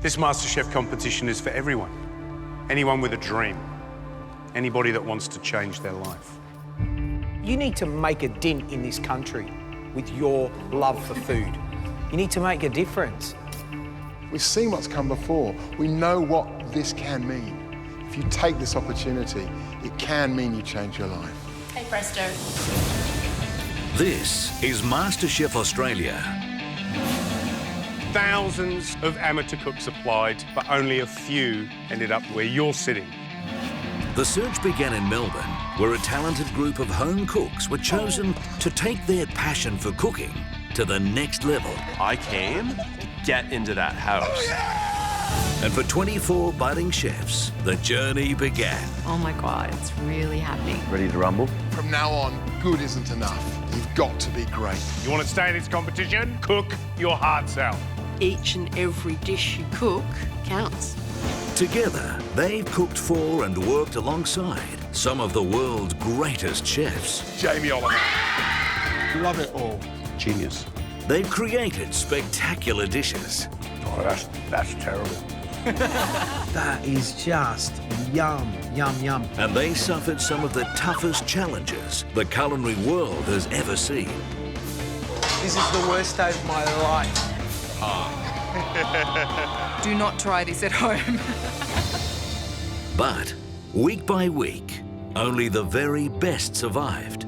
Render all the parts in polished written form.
This MasterChef competition is for everyone. Anyone with a dream. Anybody that wants to change their life. You need to make a dent in this country with your love for food. You need to make a difference. We've seen what's come before. We know what this can mean. If you take this opportunity, it can mean you change your life. Hey, presto. This is MasterChef Australia. Thousands of amateur cooks applied, but only a few ended up where you're sitting. The search began in Melbourne, where a talented group of home cooks were chosen to take their passion for cooking to the next level. I came to get into that house. And for 24 budding chefs, the journey began. Oh my God, it's really happening. Ready to rumble? From now on, good isn't enough. You've got to be great. You want to stay in this competition? Cook your hearts out. Each and every dish you cook counts. Together, they've cooked for and worked alongside some of the world's greatest chefs. Jamie Oliver. Love it all. Genius. They've created spectacular dishes. Oh, that's terrible. That is just yum, yum, yum. And they suffered some of the toughest challenges the culinary world has ever seen. This is the worst day of my life. Do not try this at home. But week by week, only the very best survived.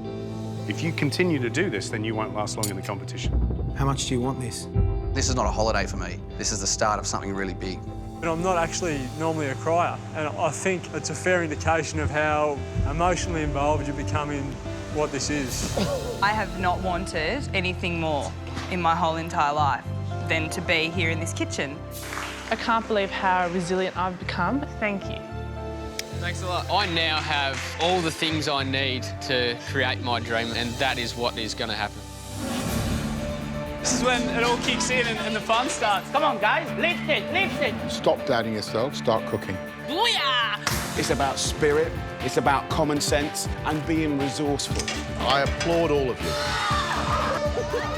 If you continue to do this, then you won't last long in the competition. How much do you want this? This is not a holiday for me. This is the start of something really big. And I'm not actually normally a crier, and I think it's a fair indication of how emotionally involved you become in what this is. I have not wanted anything more in my whole entire life than to be here in this kitchen. I can't believe how resilient I've become. Thank you. Thanks a lot. I now have all the things I need to create my dream, and that is what is going to happen. This is when it all kicks in and the fun starts. Come on, guys, lift it, lift it. Stop doubting yourself, start cooking. Booyah! It's about spirit, it's about common sense and being resourceful. I applaud all of you.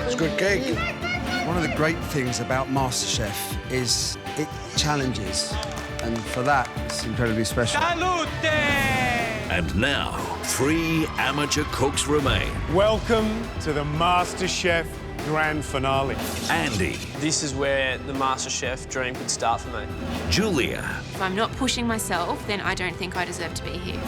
It's a good gig. One of the great things about MasterChef is it challenges, and for that, it's incredibly special. Salute! And now, 3 amateur cooks remain. Welcome to the MasterChef Grand Finale. Andy. This is where the MasterChef dream could start for me. Julia. If I'm not pushing myself, then I don't think I deserve to be here.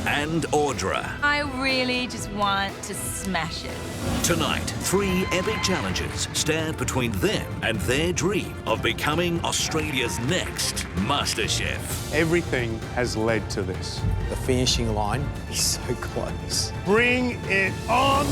And Audra. I really just want to smash it. Tonight, 3 epic challenges stand between them and their dream of becoming Australia's next MasterChef. Everything has led to this. The finishing line is so close. Bring it on!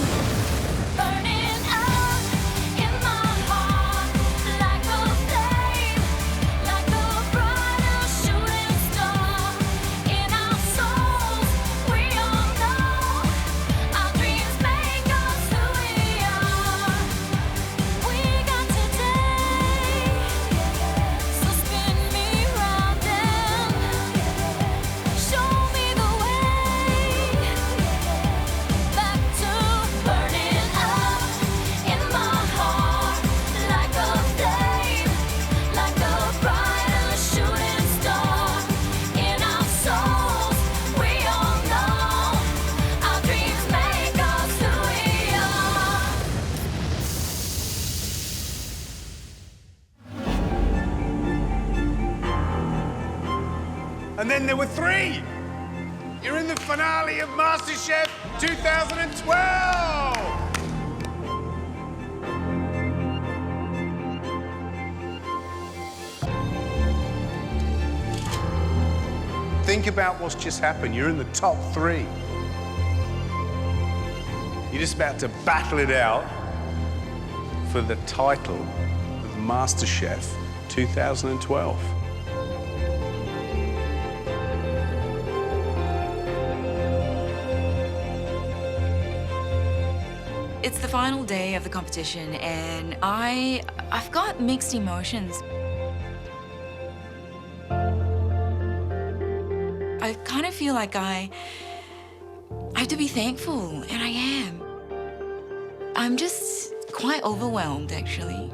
And then there were 3. You're in the finale of MasterChef 2012! Think about what's just happened. You're in the top 3. You're just about to battle it out for the title of MasterChef 2012. It's the final day of the competition, and I've got mixed emotions. I kind of feel like I have to be thankful, and I am. I'm just quite overwhelmed, actually.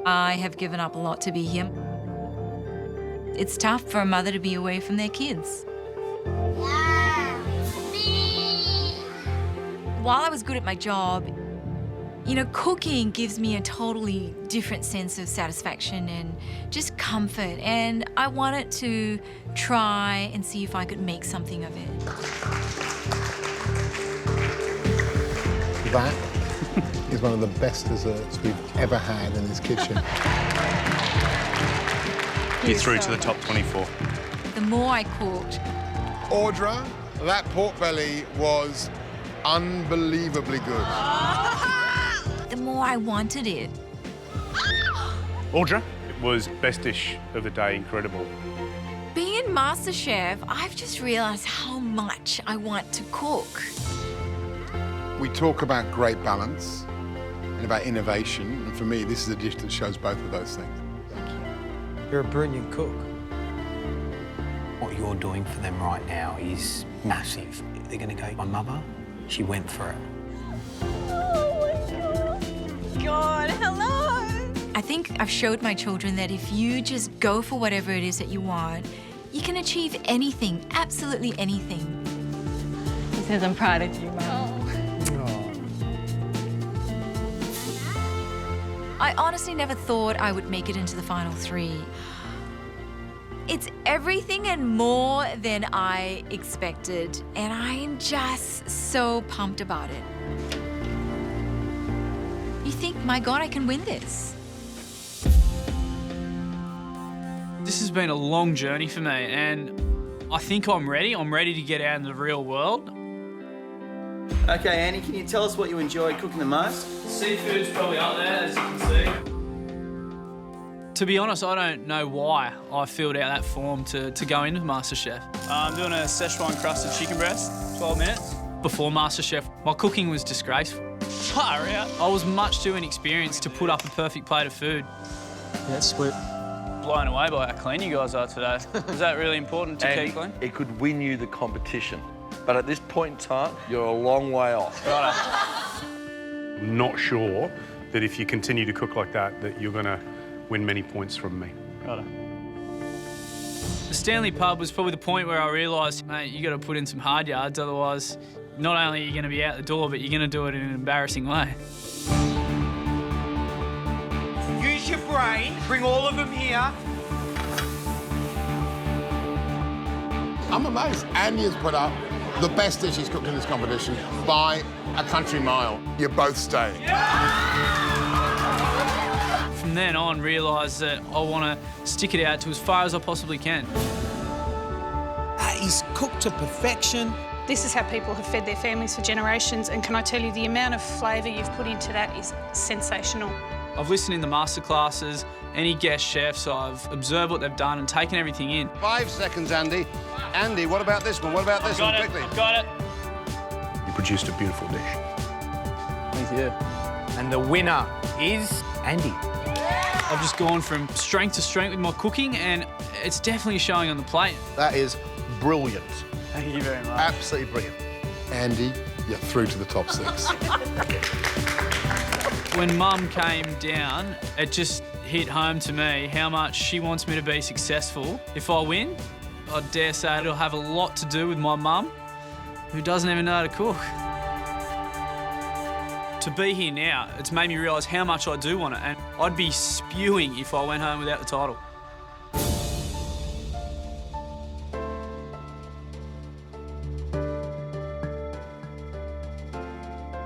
I have given up a lot to be here. It's tough for a mother to be away from their kids. While I was good at my job, you know, cooking gives me a totally different sense of satisfaction and just comfort, and I wanted to try and see if I could make something of it. That is one of the best desserts we've ever had in this kitchen. You're through to the top 24. The more I cooked... Audra, that pork belly was unbelievably good. the more I wanted it. Audra, it was best dish of the day, incredible. Being in MasterChef, I've just realised how much I want to cook. We talk about great balance and about innovation, and for me, this is a dish that shows both of those things. You're a brilliant cook. What you're doing for them right now is massive. They're going to go, my mother, she went for it. Oh my God, hello! I think I've showed my children that if you just go for whatever it is that you want, you can achieve anything, absolutely anything. He says, I'm proud of you, Mum. I honestly never thought I would make it into the final three. It's everything and more than I expected, and I'm just so pumped about it. You think, my God, I can win this? This has been a long journey for me, and I think I'm ready. I'm ready to get out in the real world. Okay, Annie, can you tell us what you enjoy cooking the most? Seafood's probably up there, as you can see. To be honest, I don't know why I filled out that form to go into MasterChef. I'm doing a Szechuan crusted chicken breast, 12 minutes. Before MasterChef, my cooking was disgraceful. Far out. I was much too inexperienced to put up a perfect plate of food. Yeah, Squid. Blown away by how clean you guys are today. Is that really important to keep clean? It could win you the competition. But at this point in time, you're a long way off. I'm not sure that if you continue to cook like that, that you're going to win many points from me. The Stanley pub was probably the point where I realised, mate, you got to put in some hard yards, otherwise not only are you going to be out the door, but you're going to do it in an embarrassing way. Use your brain, bring all of them here. I'm amazed. Andy has put up the best dish he's cooked in this competition by a country mile. You're both staying. From then on, realised that I want to stick it out to as far as I possibly can. He's cooked to perfection. This is how people have fed their families for generations, and can I tell you, the amount of flavour you've put into that is sensational. I've listened in the masterclasses, any guest chefs, I've observed what they've done and taken everything in. 5 seconds, Andy. Andy, what about this one? What about this one? Quickly. I've got it. You produced a beautiful dish. Thank you. And the winner is Andy. I've just gone from strength to strength with my cooking, and it's definitely showing on the plate. That is brilliant. Thank you very much. Absolutely brilliant. Andy, you're through to the top 6. When Mum came down, it just hit home to me how much she wants me to be successful. If I win, I dare say it'll have a lot to do with my mum, who doesn't even know how to cook. To be here now, it's made me realise how much I do want it, and I'd be spewing if I went home without the title.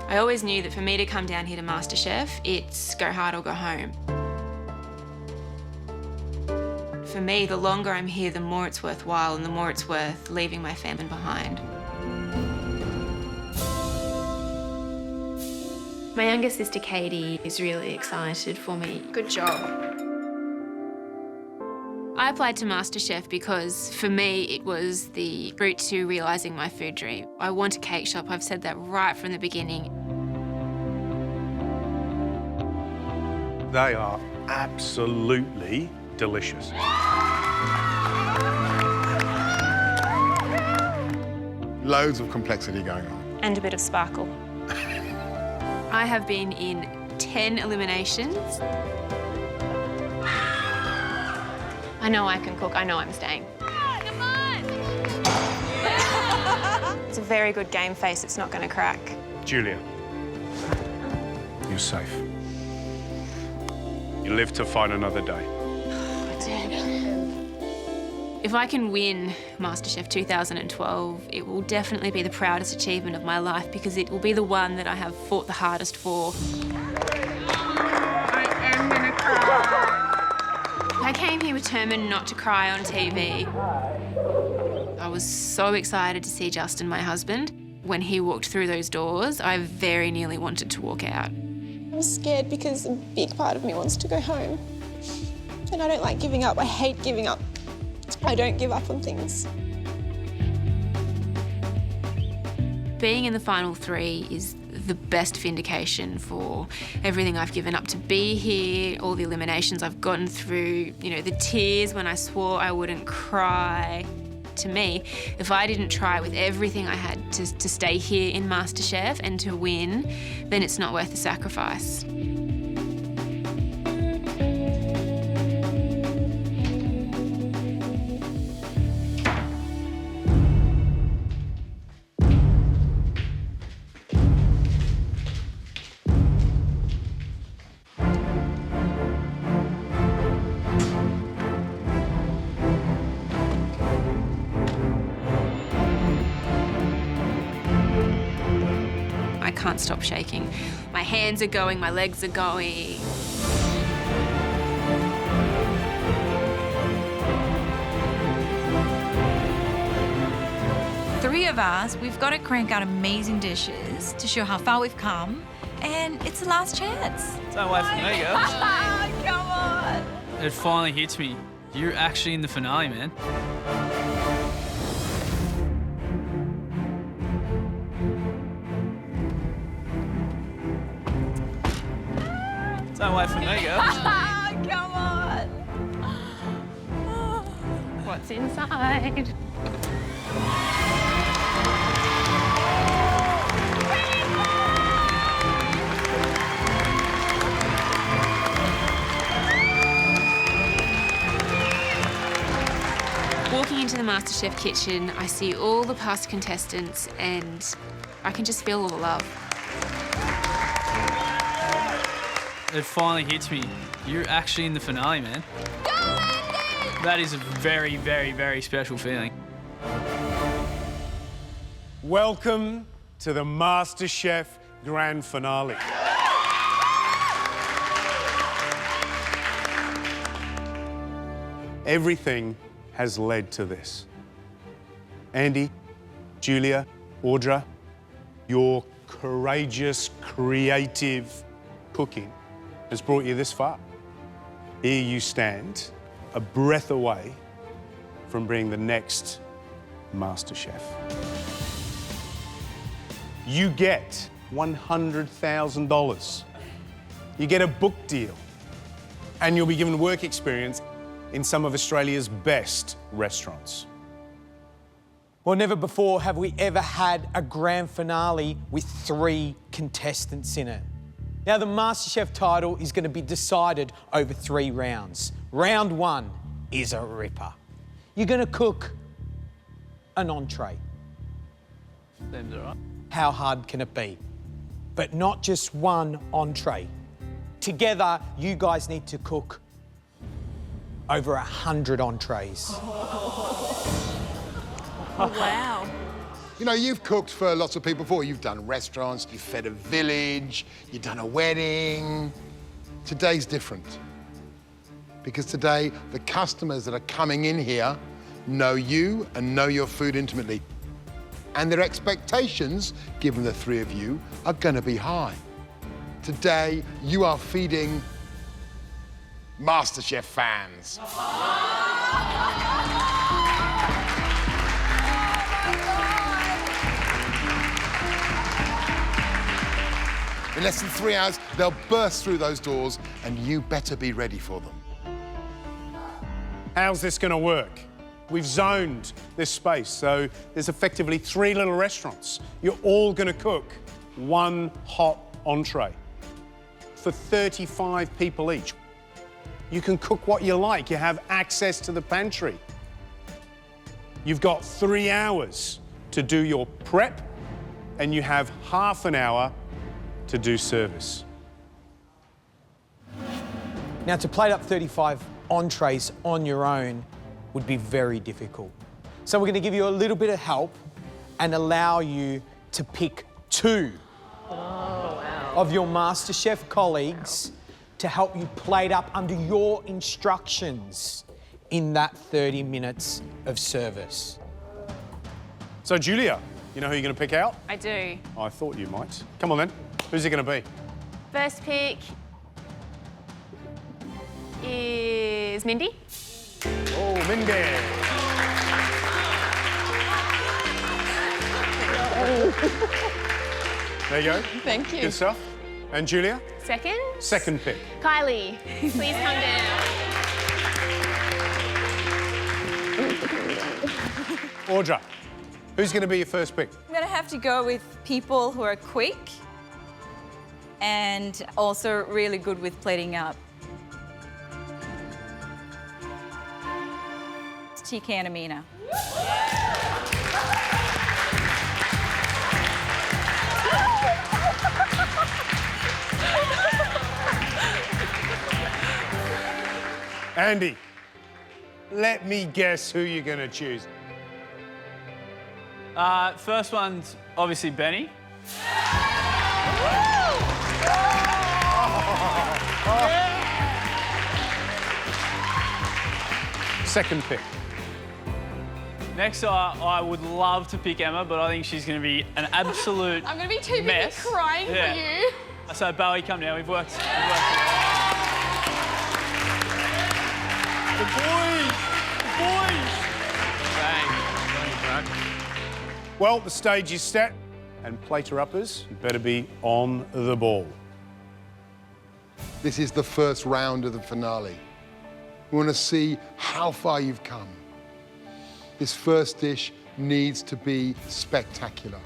I always knew that for me to come down here to MasterChef, it's go hard or go home. For me, the longer I'm here, the more it's worthwhile and the more it's worth leaving my family behind. My younger sister, Katie, is really excited for me. Good job. I applied to MasterChef because, for me, it was the route to realising my food dream. I want a cake shop. I've said that right from the beginning. They are absolutely delicious. Loads of complexity going on. And a bit of sparkle. I have been in 10 eliminations. I know I can cook. I know I'm staying. It's a very good game face. It's not going to crack. Julia, you're safe. You live to fight another day. If I can win MasterChef 2012, it will definitely be the proudest achievement of my life because it will be the one that I have fought the hardest for. I am gonna cry. I came here determined not to cry on TV. I was so excited to see Justin, my husband. When he walked through those doors, I very nearly wanted to walk out. I'm scared because a big part of me wants to go home. And I don't like giving up. I hate giving up. I don't give up on things. Being in the final three is the best vindication for everything I've given up to be here, all the eliminations I've gotten through, you know, the tears when I swore I wouldn't cry. To me, if I didn't try with everything I had to stay here in MasterChef and to win, then it's not worth the sacrifice. I can't stop shaking. My hands are going, my legs are going. Three of us, we've got to crank out amazing dishes to show how far we've come, and it's the last chance. Don't wait for me, girls. Come on. It finally hits me. You're actually in the finale, man. Don't wait for me, girls. Come on. What's inside? Walking into the MasterChef kitchen, I see all the past contestants and I can just feel all the love. It finally hits me. You're actually in the finale, man. That is a very, very, very special feeling. Welcome to the MasterChef Grand Finale. Everything has led to this. Andy, Julia, Audra, your courageous, creative cooking has brought you this far. Here you stand, a breath away from being the next MasterChef. You get $100,000. You get a book deal, and you'll be given work experience in some of Australia's best restaurants. Well, never before have we ever had a grand finale with 3 contestants in it. Now, the MasterChef title is going to be decided over 3 rounds. Round 1 is a ripper. You're going to cook an entree. Seems all right. How hard can it be? But not just one entree. Together, you guys need to cook over 100 entrees. Oh, wow. You know, you've cooked for lots of people before. You've done restaurants, you've fed a village, you've done a wedding. Today's different. Because today, the customers that are coming in here know you and know your food intimately. And their expectations, given the 3 of you, are gonna be high. Today, you are feeding MasterChef fans. In less than 3 hours, they'll burst through those doors, and you better be ready for them. How's this going to work? We've zoned this space, so there's effectively 3 little restaurants. You're all going to cook 1 hot entree for 35 people each. You can cook what you like. You have access to the pantry. You've got 3 hours to do your prep, and you have half an hour to do service. Now, to plate up 35 entrees on your own would be very difficult. So we're going to give you a little bit of help and allow you to pick 2 of your MasterChef colleagues to help you plate up under your instructions in that 30 minutes of service. So, Julia, you know who you're going to pick out? I do. I thought you might. Come on then. Who's it going to be? First pick is Mindy. Oh, Mindy. There you go. Thank you. Good stuff. And Julia? Second? Second pick. Kylie, please come down. Audra, who's going to be your first pick? I'm going to have to go with people who are quick and also really good with plating up. It's TK and Amina. Andy, let me guess who you're going to choose. First one's obviously Benny. Second pick. Next, I would love to pick Emma, but I think she's going to be an absolute I'm going to be too busy mess. crying for you. So, Bowie, come down. We've worked together. The boys! The boys! Bang. Well, the stage is set, and plater-uppers, you better be on the ball. This is the first round of the finale. We want to see how far you've come. This first dish needs to be spectacular.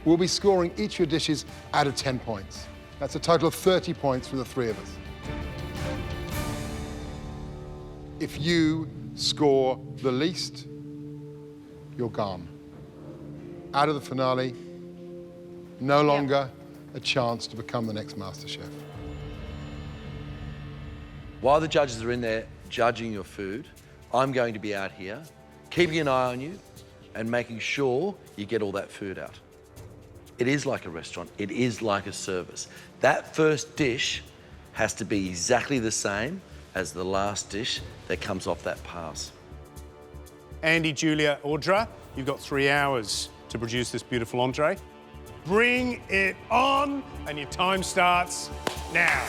We'll be scoring each of your dishes out of 10 points. That's a total of 30 points for the 3 of us. If you score the least, you're gone. Out of the finale, no longer a chance to become the next MasterChef. While the judges are in there judging your food, I'm going to be out here keeping an eye on you and making sure you get all that food out. It is like a restaurant. It is like a service. That first dish has to be exactly the same as the last dish that comes off that pass. Andy, Julia, Audra, you've got 3 hours to produce this beautiful entree. Bring it on, and your time starts now.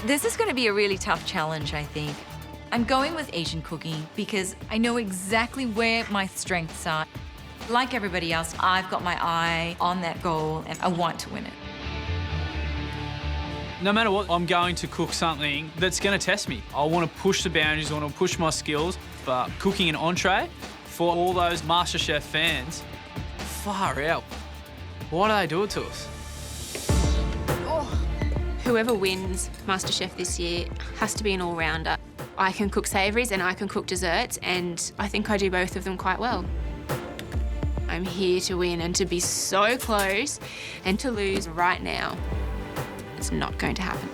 This is going to be a really tough challenge, I think. I'm going with Asian cooking because I know exactly where my strengths are. Like everybody else, I've got my eye on that goal and I want to win it. No matter what, I'm going to cook something that's going to test me. I want to push the boundaries, I want to push my skills, but cooking an entree for all those MasterChef fans, far out. Why do they do it to us? Whoever wins MasterChef this year has to be an all-rounder. I can cook savouries and I can cook desserts, and I think I do both of them quite well. I'm here to win and to be so close, and to lose right now, it's not going to happen.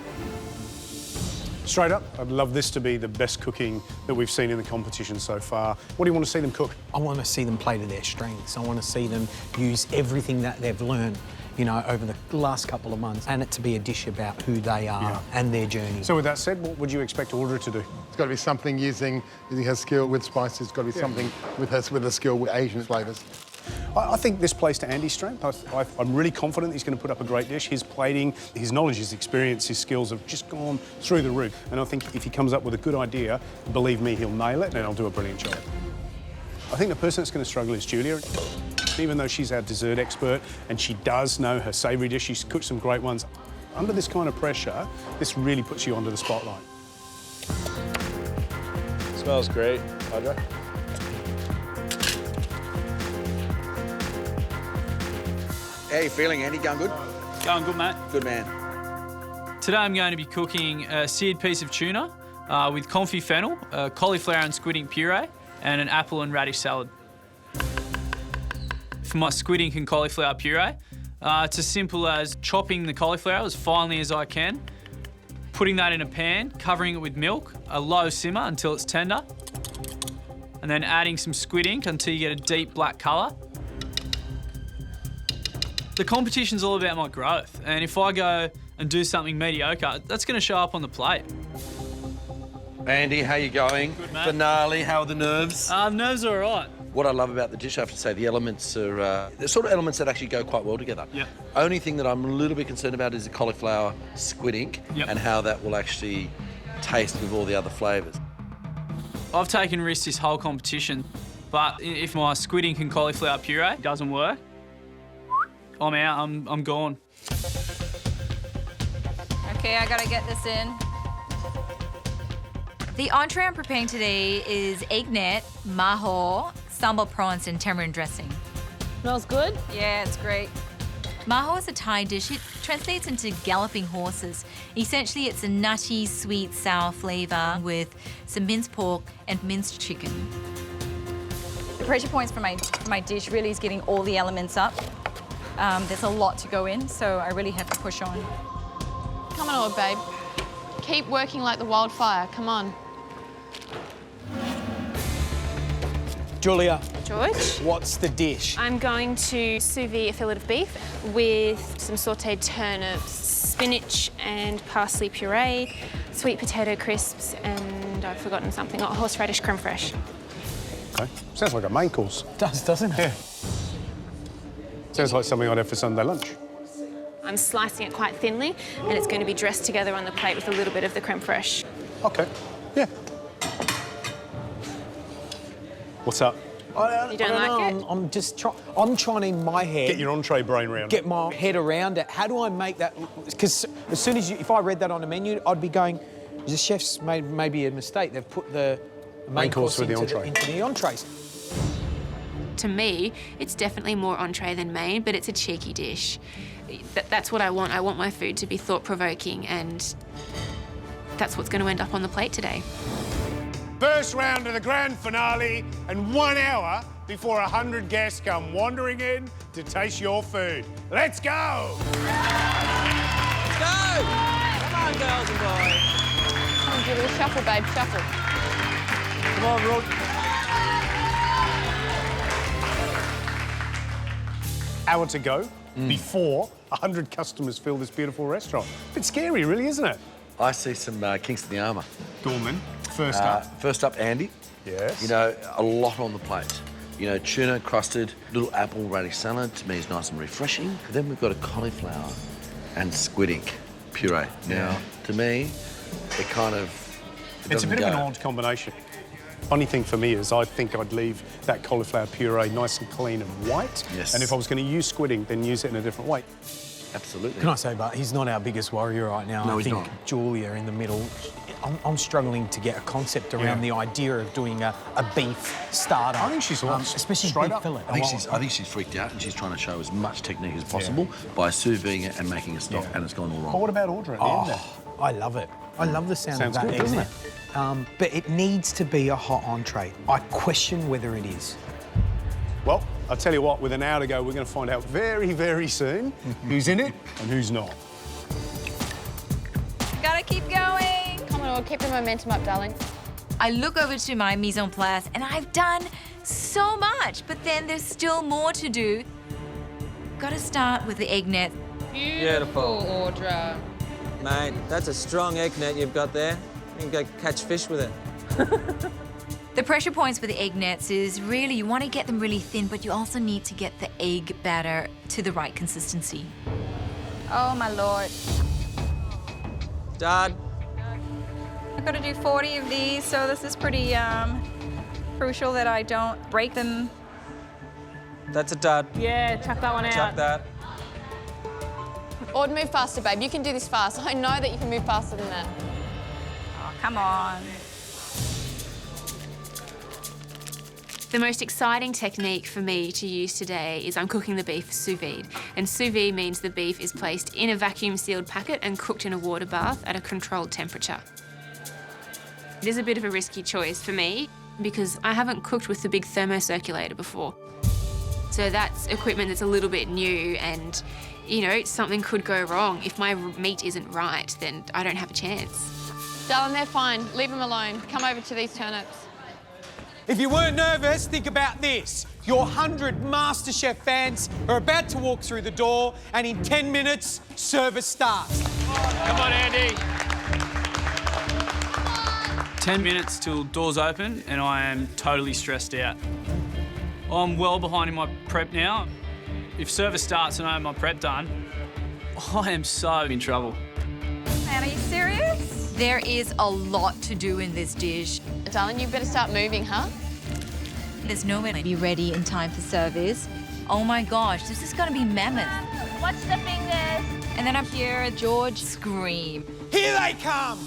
Straight up, I'd love this to be the best cooking that we've seen in the competition so far. What do you want to see them cook? I want to see them play to their strengths. I want to see them use everything that they've learned, you know, over the last couple of months, and it to be a dish about who they are and their journey. So with that said, what would you expect Audra to do? It's got to be something using her skill with spices. It's got to be something with her skill with Asian flavours. I think this plays to Andy's strength. I'm really confident he's going to put up a great dish. His plating, his knowledge, his experience, his skills have just gone through the roof. And I think if he comes up with a good idea, believe me, he'll nail it and he'll do a brilliant job. I think the person that's going to struggle is Julia. Even though she's our dessert expert and she does know her savoury dish, she's cooked some great ones. Under this kind of pressure, this really puts you under the spotlight. Smells great, Audra. How you feeling, Andy? Going good? Going good, mate. Good man. Today I'm going to be cooking a seared piece of tuna with confit fennel, cauliflower and squid ink puree, and an apple and radish salad. For my squid ink and cauliflower puree, it's as simple as chopping the cauliflower as finely as I can, putting that in a pan, covering it with milk, a low simmer until it's tender, and then adding some squid ink until you get a deep black colour. The competition's all about my growth, and if I go and do something mediocre, that's going to show up on the plate. Andy, how you going? Good, mate. Finale, how are the nerves? Nerves are all right. What I love about the dish, I have to say, the elements are the sort of elements that actually go quite well together. Yep. Only thing that I'm a little bit concerned about is the cauliflower squid ink and how that will actually taste with all the other flavours. I've taken risks this whole competition, but if my squid ink and cauliflower puree doesn't work, I'm out, I'm gone. Okay, I gotta get this in. The entree I'm preparing today is eggnet, maho, sambal prawns, and tamarind dressing. Smells good? Yeah, it's great. Maho is a Thai dish. It translates into galloping horses. Essentially, it's a nutty, sweet, sour flavour with some minced pork and minced chicken. The pressure points for my dish really is getting all the elements up. There's a lot to go in, so I really have to push on. Come on, babe. Keep working like the wildfire. Come on. Julia. George? What's the dish? I'm going to sous vide a fillet of beef with some sautéed turnips, spinach and parsley puree, sweet potato crisps, and I've forgotten something. Oh, horseradish creme fraiche. Okay. Sounds like a main course. It does, doesn't it? Yeah. Sounds like something I'd have for Sunday lunch. I'm slicing it quite thinly, and it's going to be dressed together on the plate with a little bit of the creme fraiche. Okay. Yeah. What's up? You don't like it? I'm just I'm trying in my head. Get your entree brain round. Get my head around it. How do I make that? Because as soon as if I read that on the menu, I'd be going, the chef's made maybe a mistake. They've put the main course with the into entree. the entrees. To me, it's definitely more entree than main, but it's a cheeky dish. That's what I want. I want my food to be thought-provoking, and that's what's going to end up on the plate today. First round of the grand finale, and 1 hour before 100 guests come wandering in to taste your food. Let's go! Let's go! Come on, girls and boys. Come on, Julia, shuffle, babe, shuffle. Come on, Rod. Hour to go before 100 customers fill this beautiful restaurant. Bit scary, really, isn't it? I see some kinks in the armour. Gorman, first up. First up, Andy. Yes. You know, a lot on the plate. You know, tuna crusted, little apple radish salad, to me is nice and refreshing. Then we've got a cauliflower and squid ink puree. Now, to me, it kind of It's a bit of an odd combination. Funny thing for me is I think I'd leave that cauliflower puree nice and clean and white. Yes. And if I was going to use squid ink, then use it in a different way. Absolutely. Can I say, but he's not our biggest warrior right now. No, I he's think not. Julia in the middle. I'm struggling to get a concept around the idea of doing a beef starter. I think she's lost. Especially Straight beef up. fillet. I think she's freaked out and she's trying to show as much technique as possible by sous videing it and making a stock, and it's gone all wrong. But what about Audra at the end there? I love it. I love the sound Sounds of that, good, doesn't it? But it needs to be a hot entree. I question whether it is. Well, I'll tell you what, with an hour to go, we're going to find out very, very soon who's in it and who's not. Gotta keep going. Come on, keep the momentum up, darling. I look over to my mise en place and I've done so much, but then there's still more to do. Gotta start with the eggnet. Beautiful, Audra. Mate, that's a strong egg net you've got there. You can go catch fish with it. The pressure points for the egg nets is really, you want to get them really thin, but you also need to get the egg batter to the right consistency. Oh, my Lord. Dad. I've got to do 40 of these, so this is pretty crucial that I don't break them. That's a dud. Yeah, chuck that one out. Chuck that. Aud, move faster, babe. You can do this fast. I know that you can move faster than that. Oh, come on. The most exciting technique for me to use today is I'm cooking the beef sous vide. And sous vide means the beef is placed in a vacuum-sealed packet and cooked in a water bath at a controlled temperature. It is a bit of a risky choice for me because I haven't cooked with the big thermocirculator before. So that's equipment that's a little bit new and, you know, something could go wrong. If my meat isn't right, then I don't have a chance. Darling, they're fine. Leave them alone. Come over to these turnips. If you weren't nervous, think about this. Your 100 MasterChef fans are about to walk through the door and in 10 minutes, service starts. Come on, Andy. 10 minutes till doors open and I am totally stressed out. I'm well behind in my prep now. If service starts and I have my prep done, I am so in trouble. Man, are you serious? There is a lot to do in this dish. Darling, you better start moving, huh? There's no way to be ready in time for service. Oh my gosh, this is gonna be mammoth. Watch the fingers. And then I hear George scream. Here they come!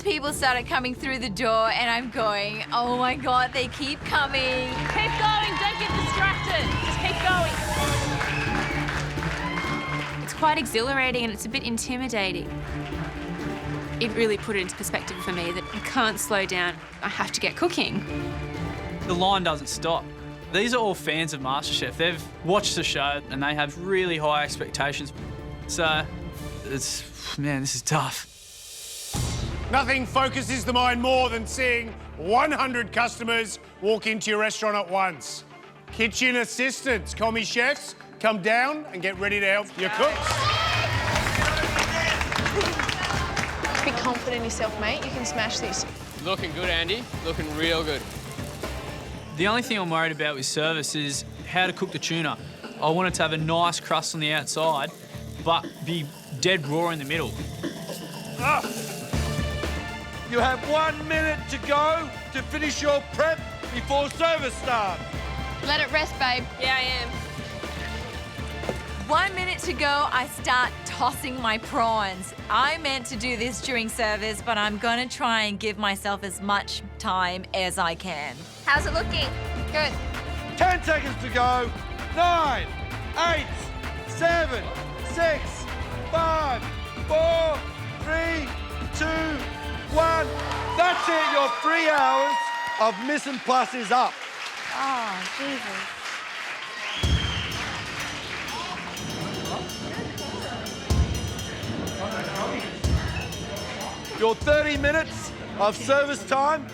People started coming through the door and I'm going, oh my God, they keep coming. Keep going, don't get distracted. Just keep going. It's quite exhilarating and it's a bit intimidating. It really put it into perspective for me that I can't slow down. I have to get cooking. The line doesn't stop. These are all fans of MasterChef. They've watched the show and they have really high expectations. So, man, this is tough. Nothing focuses the mind more than seeing 100 customers walk into your restaurant at once. Kitchen assistants, commie chefs, come down and get ready to help your cooks. Just be confident in yourself, mate. You can smash this. Looking good, Andy. Looking real good. The only thing I'm worried about with service is how to cook the tuna. I want it to have a nice crust on the outside, but be dead raw in the middle. Ah. You have 1 minute to go to finish your prep before service starts. Let it rest, babe. Yeah, I am. 1 minute to go, I start tossing my prawns. I meant to do this during service, but I'm gonna try and give myself as much time as I can. How's it looking? Good. 10 seconds to go. 9, 8, 7, 6, 5, 4, 3, 2, 1. That's it, your 3 hours of mise en place is up. Oh, Jesus. Your 30 minutes of service time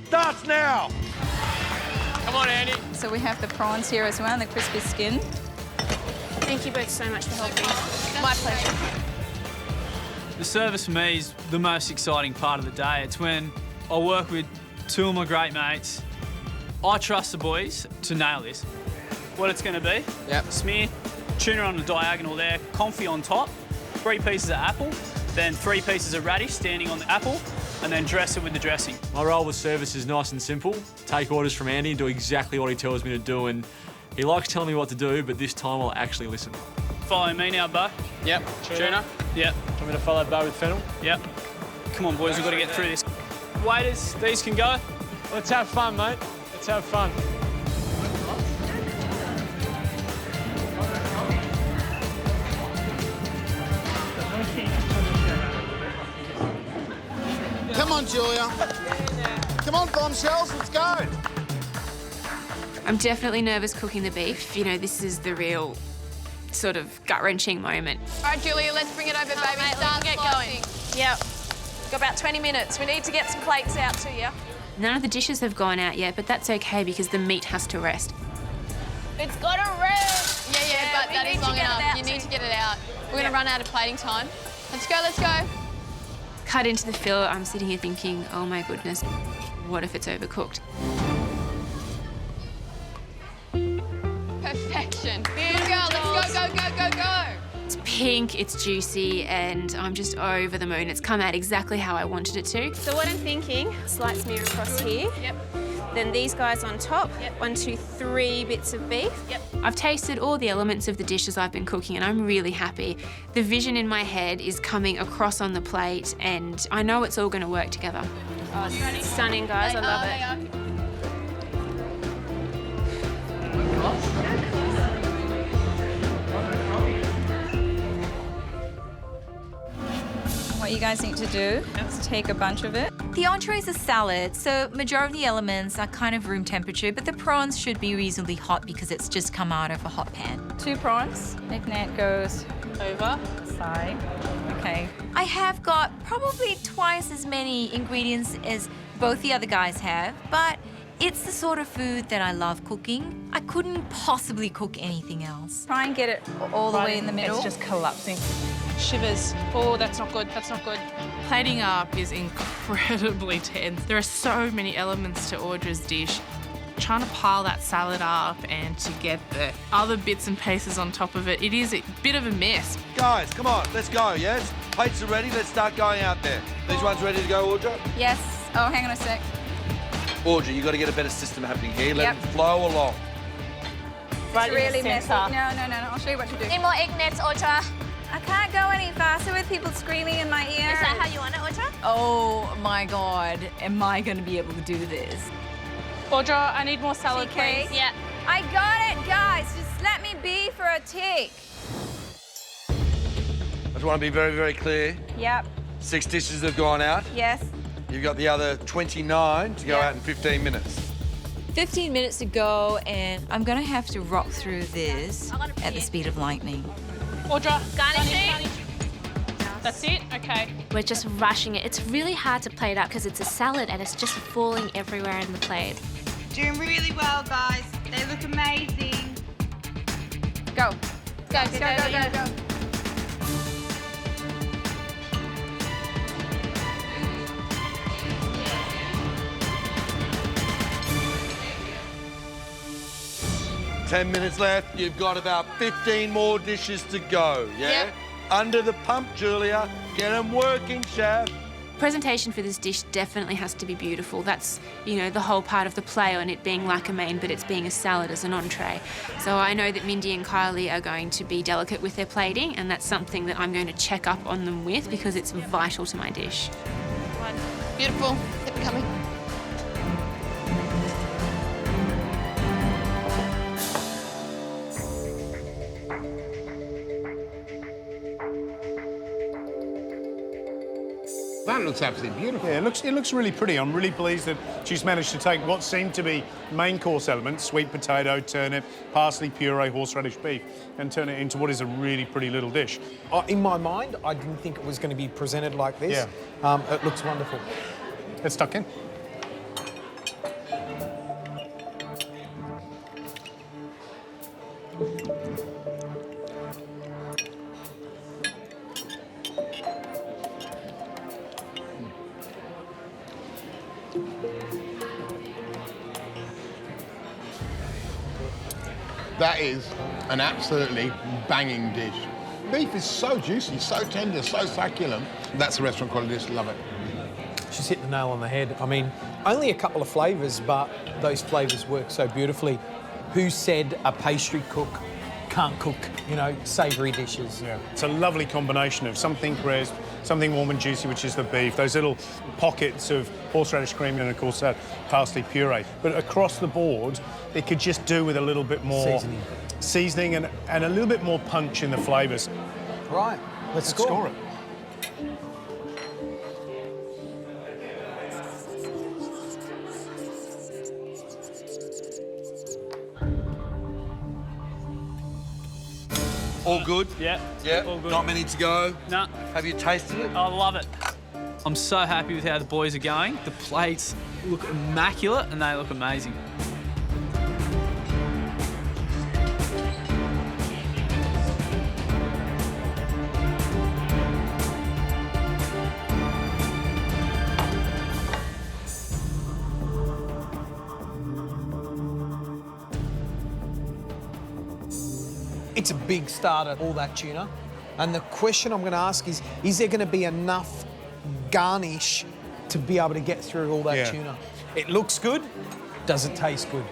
starts now. Come on, Andy. So we have the prawns here as well, and the crispy skin. Thank you both so much for helping. My pleasure. The service for me is the most exciting part of the day. It's when I work with 2 of my great mates. I trust the boys to nail this. What it's going to be, smear tuna on the diagonal there, confit on top, 3 pieces of apple, then 3 pieces of radish standing on the apple, and then dress it with the dressing. My role with service is nice and simple. Take orders from Andy and do exactly what he tells me to do, and he likes telling me what to do, but this time I'll actually listen. Follow me now, Bo. Yep. Tuna. Yep. Want me to follow Bo with fennel? Yep. Come on, boys, we've got to get through this. Waiters, these can go. Let's have fun, mate. Let's have fun. Come on, Julia. Come on, bombshells, let's go. I'm definitely nervous cooking the beef. You know, this is the real sort of gut-wrenching moment. All right, Julia, let's bring it over, baby. Mate, Start get slicing. going. Yep. Got about 20 minutes. We need to get some plates out to you. None of the dishes have gone out yet, but that's okay because the meat has to rest. It's got to rest. Yeah, but that is long enough. You need to get it out. We're going to run out of plating time. Let's go, let's go. Cut into the fillet, I'm sitting here thinking, oh my goodness, what if it's overcooked? Perfection. Good girl, let's go, go, go, go, go. It's pink, it's juicy, and I'm just over the moon. It's come out exactly how I wanted it to. So what I'm thinking, slight smear across here. Yep. Then these guys on top. 1, 2, 3 bits of beef. I've tasted all the elements of the dishes I've been cooking and I'm really happy. The vision in my head is coming across on the plate and I know it's all going to work together. Oh, it's stunning, guys. I love it. What you guys need to do is take a bunch of it. The entree is a salad, so majority of the elements are kind of room temperature, but the prawns should be reasonably hot because it's just come out of a hot pan. 2 prawns. Ignat goes over, side. Okay. I have got probably twice as many ingredients as both the other guys have, but it's the sort of food that I love cooking. I couldn't possibly cook anything else. Try and get it all the way in the middle. It's just collapsing. Shivers. Oh, that's not good. That's not good. Plating up is incredibly tense. There are so many elements to Audra's dish. Trying to pile that salad up and to get the other bits and pieces on top of it, it is a bit of a mess. Guys, come on, let's go, yes? Plates are ready, let's start going out there. These ones ready to go, Audra? Yes. Oh, hang on a sec. Audra, you've got to get a better system happening here. Let Yep. it flow along. It's really messy. No. I'll show you what to do. Need more ignats, Audra. I can't go any faster with people screaming in my ear. Is that how you want it, Audra? Oh my God, am I going to be able to do this? Audra, I need more salad, TK? please. Yeah. I got it, guys. Just let me be for a tick. I just want to be very, very clear. Yep. 6 dishes have gone out. Yes. You've got the other 29 to go out in 15 minutes. 15 minutes to go, and I'm gonna have to rock through this at the speed of lightning. Audra, garnish. That's it? Okay. We're just rushing it. It's really hard to plate up because it's a salad and it's just falling everywhere in the plate. Doing really well, guys. They look amazing. Go. Go. 10 minutes left. You've got about 15 more dishes to go, yeah? Yep. Under the pump, Julia. Get them working, chef. Presentation for this dish definitely has to be beautiful. That's, you know, the whole part of the play on it being like a main, but it's being a salad as an entree. So I know that Mindy and Kylie are going to be delicate with their plating, and that's something that I'm going to check up on them with because it's vital to my dish. Beautiful. Keep it coming. That looks absolutely beautiful. Yeah, it looks really pretty. I'm really pleased that she's managed to take what seemed to be main course elements, sweet potato, turnip, parsley puree, horseradish beef, and turn it into what is a really pretty little dish. In my mind, I didn't think it was going to be presented like this. Yeah. It looks wonderful. Let's tuck in. That is an absolutely banging dish. Beef is so juicy, so tender, so succulent. That's a restaurant quality dish, love it. She's hit the nail on the head. I mean, only a couple of flavours, but those flavours work so beautifully. Who said a pastry cook can't cook, you know, savoury dishes? Yeah, it's a lovely combination of something crisp, something warm and juicy, which is the beef, those little pockets of horseradish cream, and of course that parsley puree. But across the board, it could just do with a little bit more seasoning and a little bit more punch in the flavours. Right, let's score it. All good? Yeah. Yeah, all good. not many to go? No. Have you tasted it? I love it. I'm so happy with how the boys are going. The plates look immaculate and they look amazing. It's a big starter, all that tuna. And the question I'm going to ask is there going to be enough garnish to be able to get through all that tuna? It looks good. Does it taste good?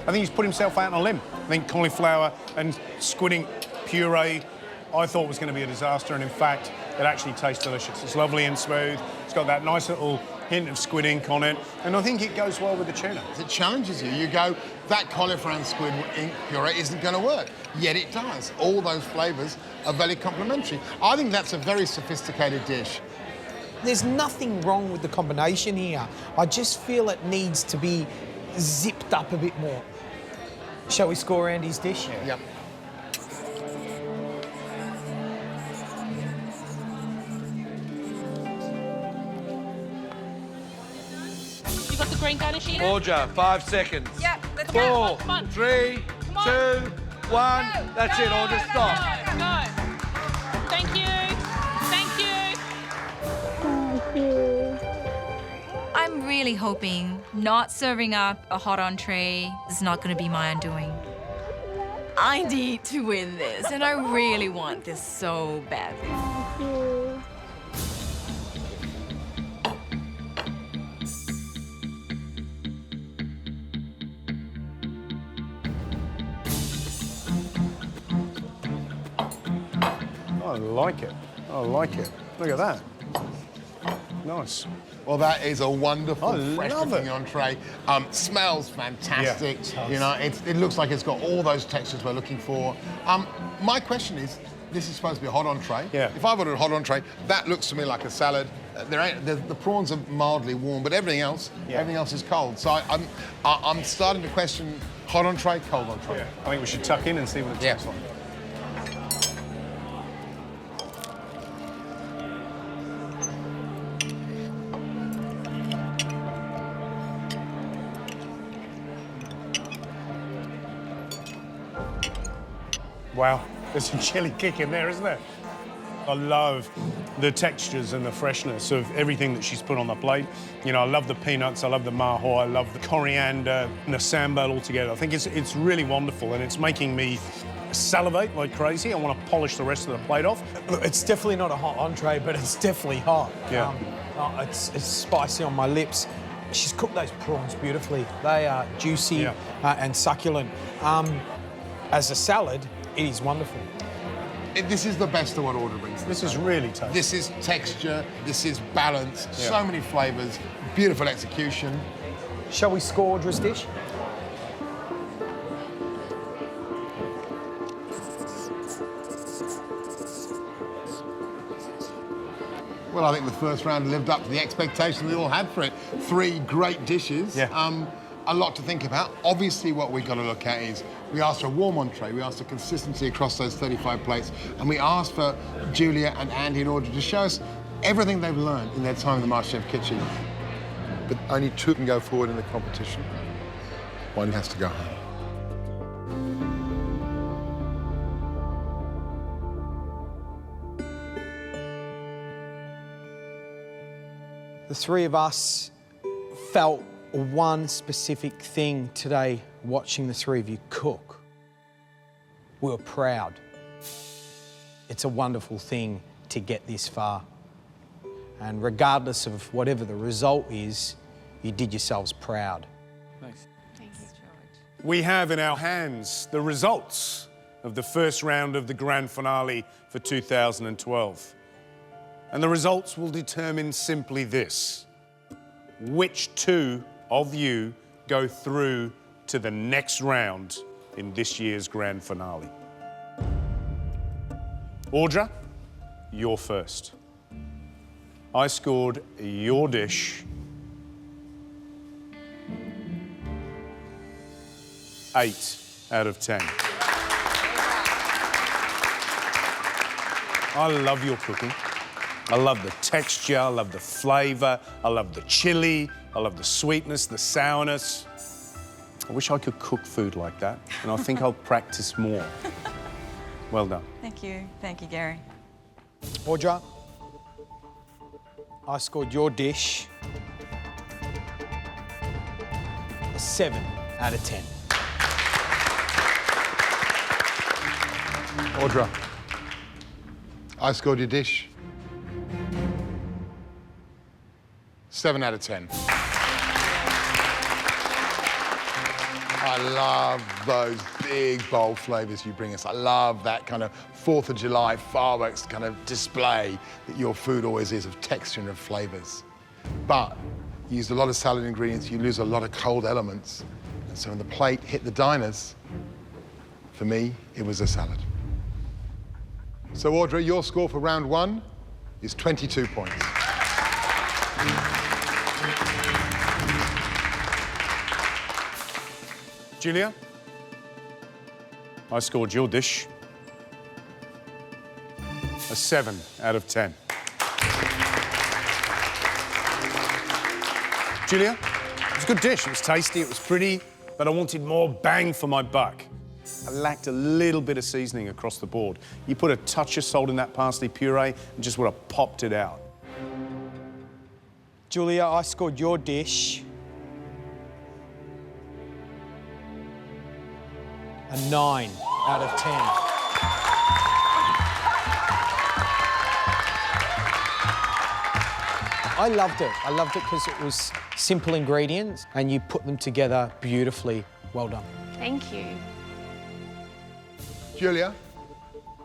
I think he's put himself out on a limb. I think cauliflower and squidding puree I thought was going to be a disaster, and in fact, it actually tastes delicious. It's lovely and smooth. It's got that nice little hint of squid ink on it, and I think it goes well with the tuna. It challenges you. You go, that cauliflower and squid ink puree isn't going to work. Yet it does. All those flavours are very complementary. I think that's a very sophisticated dish. There's nothing wrong with the combination here. I just feel it needs to be zipped up a bit more. Shall we score Andy's dish? Yep. You got the green garnish in? Audra, 5 seconds. Yep, let's go. 4, 3, 2, 1. That's it, Audra, stop. Go. Thank you. Thank you. I'm really hoping not serving up a hot entree is not going to be my undoing. I need to win this, and I really want this so badly. I like it. I like it. Look at that. Nice. Well, that is a wonderful, fresh love looking it. entree. Smells fantastic. Yeah, you know, it looks like it's got all those textures we're looking for. My question is, this is supposed to be a hot entree. Yeah. If I've ordered a hot entree, that looks to me like a salad. The prawns are mildly warm, but everything else is cold. So I'm starting to question hot entree, cold entree. Yeah. I think we should tuck in and see what it tastes like. Wow, there's a chili kick in there, isn't there? I love the textures and the freshness of everything that she's put on the plate. You know, I love the peanuts, I love the maho, I love the coriander and the sambal all together. I think it's really wonderful, and it's making me salivate like crazy. I want to polish the rest of the plate off. It's definitely not a hot entree, but it's definitely hot. Yeah. It's spicy on my lips. She's cooked those prawns beautifully. They are juicy and succulent. As a salad, it is wonderful. This is the best of what Audra brings. This is really tasty. This is texture, this is balance, so many flavours, beautiful execution. Shall we score Audra's dish? Well, I think the first round lived up to the expectation we all had for it. 3 great dishes. Yeah. A lot to think about. Obviously, what we've got to look at is we asked for a warm entree, we asked for consistency across those 35 plates, and we asked for Julia and Andy in order to show us everything they've learned in their time in the MasterChef kitchen. But only 2 can go forward in the competition. 1 has to go home. The 3 of us felt one specific thing today watching the 3 of you cook. We were proud. It's a wonderful thing to get this far. And regardless of whatever the result is, you did yourselves proud. Thanks. Thanks, George. We have in our hands the results of the first round of the grand finale for 2012. And the results will determine simply this: which 2 of you go through to the next round in this year's grand finale. Audra, you're first. I scored your dish 8 out of 10. I love your cooking. I love the texture, I love the flavour, I love the chilli, I love the sweetness, the sourness. I wish I could cook food like that, and I think I'll practice more. Well done. Thank you, Gary. Audra, I scored your dish a 7 out of 10. Audra, I scored your dish 7 out of 10. I love those big, bold flavours you bring us. I love that kind of 4th of July fireworks kind of display that your food always is, of texture and of flavours. But you use a lot of salad ingredients, you lose a lot of cold elements. And so when the plate hit the diners, for me, it was a salad. So Audra, your score for round 1 is 22 points. Julia, I scored your dish a 7 out of 10. Julia, it was a good dish. It was tasty, it was pretty, but I wanted more bang for my buck. I lacked a little bit of seasoning across the board. You put a touch of salt in that parsley puree and just would have popped it out. Julia, I scored your dish a 9 out of 10. I loved it. I loved it because it was simple ingredients and you put them together beautifully. Well done. Thank you. Julia,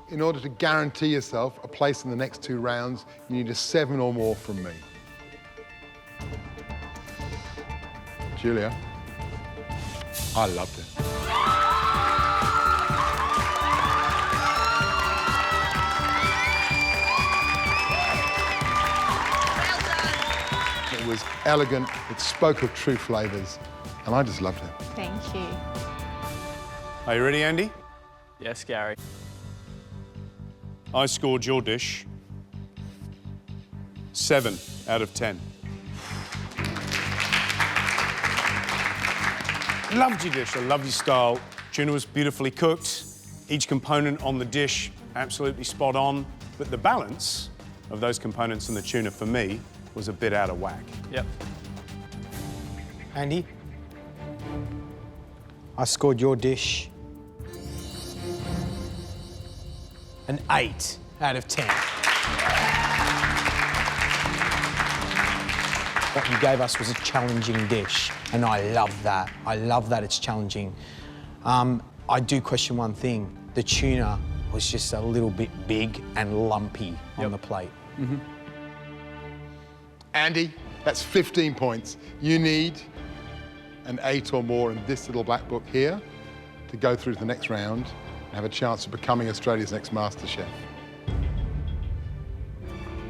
in order to guarantee yourself a place in the next 2 rounds, you need a 7 or more from me. Julia, I loved it. It was elegant, it spoke of true flavours, and I just loved it. Thank you. Are you ready, Andy? Yes, Gary. I scored your dish 7 out of 10. Loved your dish, I love your style. Tuna was beautifully cooked. Each component on the dish, absolutely spot on. But the balance of those components in the tuna, for me, was a bit out of whack. Yep. Andy, I scored your dish an 8 out of 10. What you gave us was a challenging dish, and I love that. I love that it's challenging. I do question one thing. The tuna was just a little bit big and lumpy on the plate. Mm-hmm. Andy, that's 15 points. You need an 8 or more in this little black book here to go through to the next round and have a chance of becoming Australia's next MasterChef.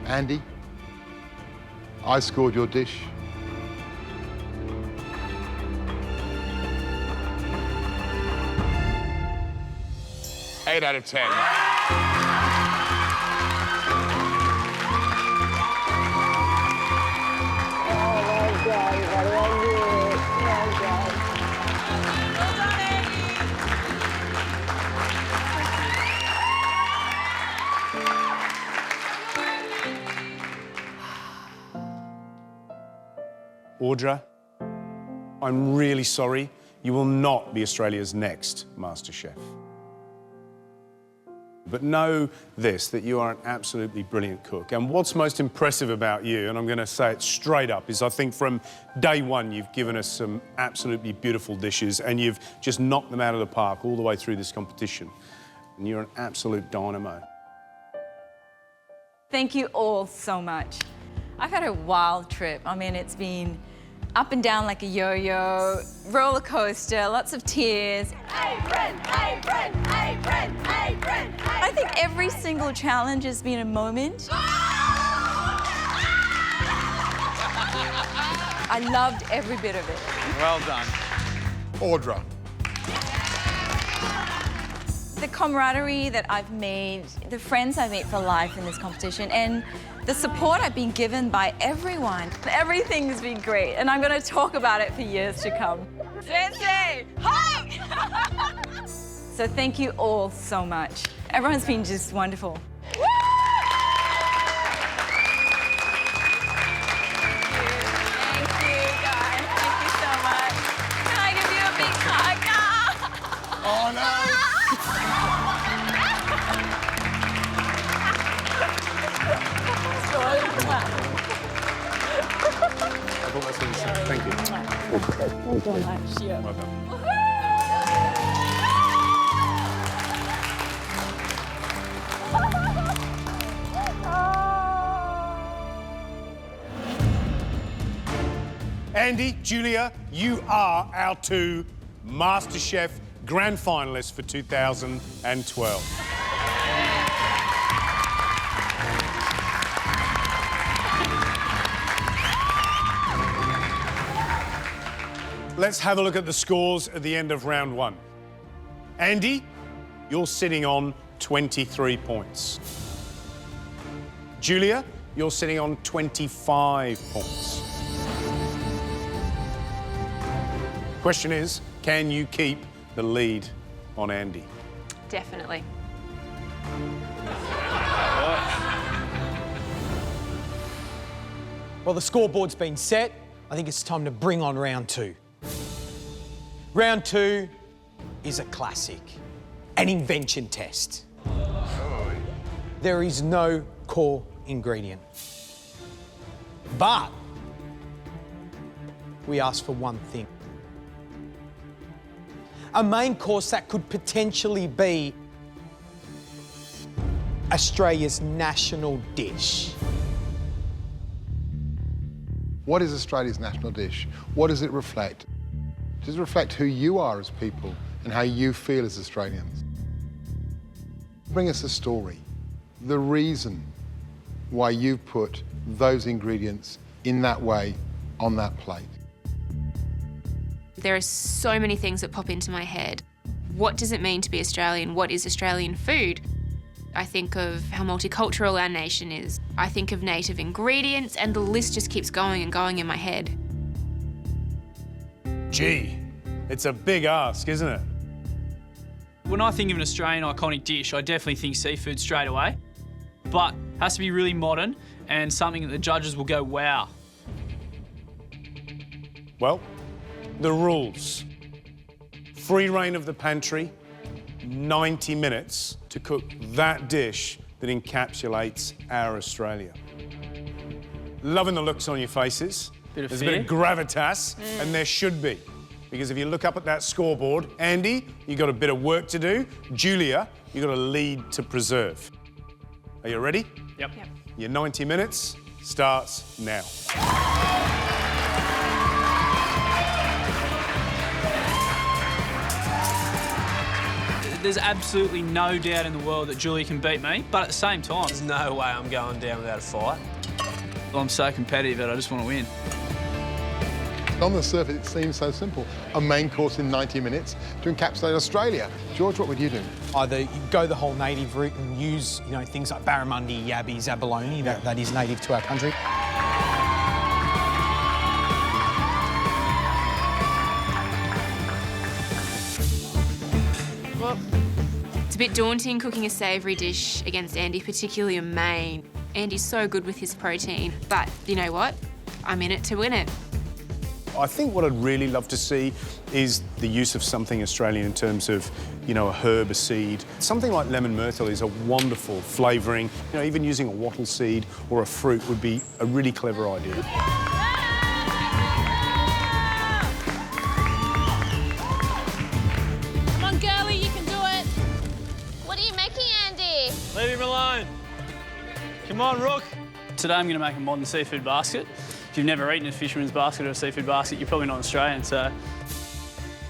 Andy, I scored your dish 8 out of 10. Audra, I'm really sorry. You will not be Australia's next MasterChef. But know this, that you are an absolutely brilliant cook. And what's most impressive about you, and I'm going to say it straight up, is I think from day one you've given us some absolutely beautiful dishes and you've just knocked them out of the park all the way through this competition. And you're an absolute dynamo. Thank you all so much. I've had a wild trip. I mean, it's been up and down like a yo-yo, roller coaster, lots of tears. Apron, apron, apron, apron, apron. I think every single challenge has been a moment. I loved every bit of it. Well done. Audra. The camaraderie that I've made, the friends I've made for life in this competition, and the support I've been given by everyone. Everything's been great, and I'm going to talk about it for years to come. Sensei, hi! So thank you all so much. Everyone's been just wonderful. doing that. Yeah. Well done. Andy, Julia, you are our 2 MasterChef Grand Finalists for 2012. Let's have a look at the scores at the end of round 1. Andy, you're sitting on 23 points. Julia, you're sitting on 25 points. Question is, can you keep the lead on Andy? Definitely. Well, the scoreboard's been set. I think it's time to bring on round 2. Round 2 is a classic, an invention test. There is no core ingredient. But we ask for one thing. A main course that could potentially be Australia's national dish. What is Australia's national dish? What does it reflect? Does it reflect who you are as people and how you feel as Australians? Bring us a story, the reason why you put those ingredients in that way on that plate. There are so many things that pop into my head. What does it mean to be Australian? What is Australian food? I think of how multicultural our nation is. I think of native ingredients, and the list just keeps going and going in my head. Gee, it's a big ask, isn't it? When I think of an Australian iconic dish, I definitely think seafood straight away. But it has to be really modern and something that the judges will go, wow. Well, the rules. Free reign of the pantry, 90 minutes to cook that dish that encapsulates our Australia. Loving the looks on your faces. Bit of There's fear. a bit of gravitas, and there should be. Because if you look up at that scoreboard, Andy, you got a bit of work to do. Julia, you got a lead to preserve. Are you ready? Yep. Your 90 minutes starts now. There's absolutely no doubt in the world that Julia can beat me, but at the same time, There's no way I'm going down without a fight. I'm so competitive that I just want to win. On the surface, it seems so simple. A main course in 90 minutes to encapsulate Australia. George, what would you do? Either you go the whole native route and use, things like barramundi, yabby, zabaloni, that is native to our country. It's a bit daunting cooking a savoury dish against Andy, particularly a main. Andy's so good with his protein, but you know what? I'm in it to win it. I think what I'd really love to see is the use of something Australian in terms of, a herb, a seed. Something like lemon myrtle is a wonderful flavouring. Even using a wattle seed or a fruit would be a really clever idea. Come on, girlie, you can do it. What are you making, Andy? Leave him alone. Come on, Rook. Today I'm going to make a modern seafood basket. If you've never eaten a fisherman's basket or a seafood basket, you're probably not Australian, so...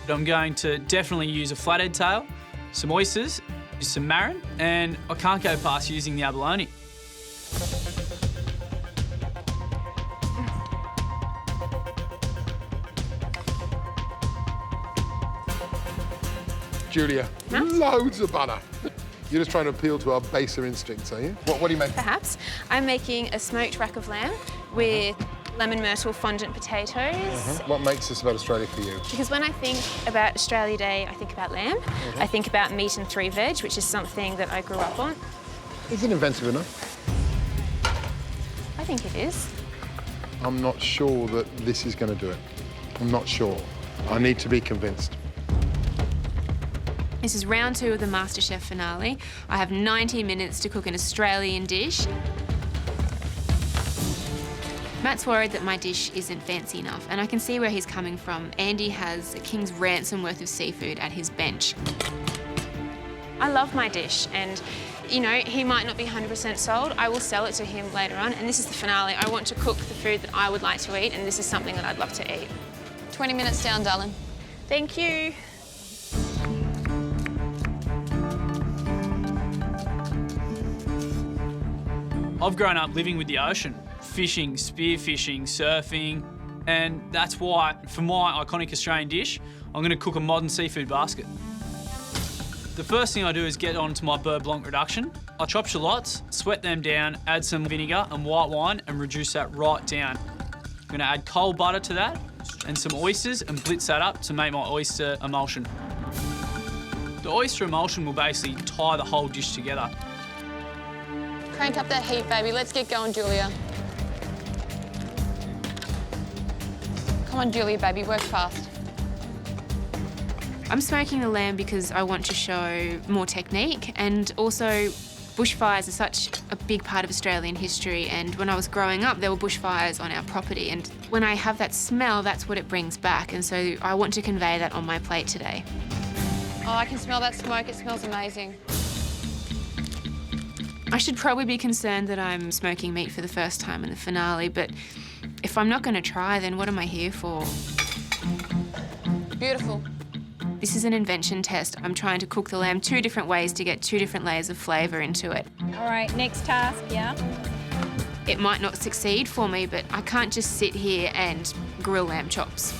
I'm going to definitely use a flathead tail, some oysters, some marron, and I can't go past using the abalone. Julia, loads of butter. You're just trying to appeal to our baser instincts, are you? What do you make? Perhaps. I'm making a smoked rack of lamb with lemon myrtle fondant potatoes. What makes this about Australia for you? Because when I think about Australia Day, I think about lamb. I think about meat and 3 veg, which is something that I grew up on. Is it inventive enough? I think it is. I'm not sure that this is going to do it. I'm not sure. I need to be convinced. This is round 2 of the MasterChef finale. I have 90 minutes to cook an Australian dish. Matt's worried that my dish isn't fancy enough, and I can see where he's coming from. Andy has a king's ransom worth of seafood at his bench. I love my dish, and you know, he might not be 100% sold. I will sell it to him later on, and this is the finale. I want to cook the food that I would like to eat, and this is something that I'd love to eat. 20 minutes down, darling. Thank you. I've grown up living with the ocean, fishing, spearfishing, surfing, and that's why, for my iconic Australian dish, I'm going to cook a modern seafood basket. The first thing I do is get onto my beurre blanc reduction. I chop shallots, sweat them down, add some vinegar and white wine and reduce that right down. I'm going to add cold butter to that and some oysters and blitz that up to make my oyster emulsion. The oyster emulsion will basically tie the whole dish together. Crank up that heat, baby. Let's get going, Julia. Come on, Julia, baby, work fast. I'm smoking the lamb because I want to show more technique, and also bushfires are such a big part of Australian history, and when I was growing up there were bushfires on our property, and when I have that smell, that's what it brings back, and so I want to convey that on my plate today. Oh, I can smell that smoke. It smells amazing. I should probably be concerned that I'm smoking meat for the first time in the finale, but if I'm not going to try, then what am I here for? Beautiful. This is an invention test. I'm trying to cook the lamb 2 different ways to get 2 different layers of flavour into it. All right, next task, yeah? It might not succeed for me, but I can't just sit here and grill lamb chops.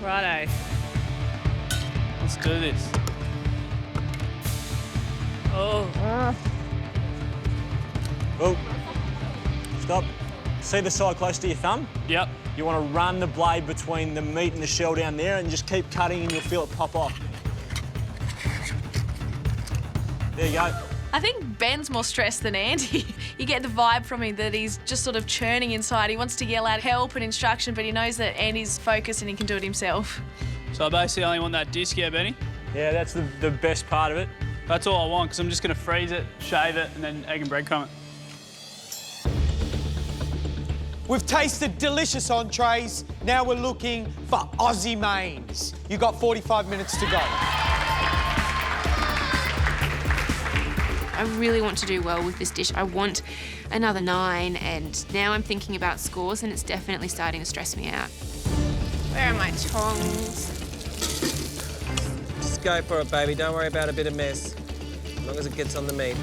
Righto. Let's do this. Oh. Oh, stop. See the side close to your thumb? Yep. You want to run the blade between the meat and the shell down there and just keep cutting and you'll feel it pop off. There you go. I think Ben's more stressed than Andy. You get the vibe from him that he's just sort of churning inside. He wants to yell out help and instruction, but he knows that Andy's focused and he can do it himself. So I basically only want that disc, yeah, Benny? Yeah, that's the best part of it. That's all I want, because I'm just going to freeze it, shave it, and then egg and breadcrumb it. We've tasted delicious entrees. Now we're looking for Aussie mains. You've got 45 minutes to go. I really want to do well with this dish. I want another 9, and now I'm thinking about scores, and it's definitely starting to stress me out. Where are my tongs? Just go for it, baby. Don't worry about a bit of mess, as long as it gets on the meat.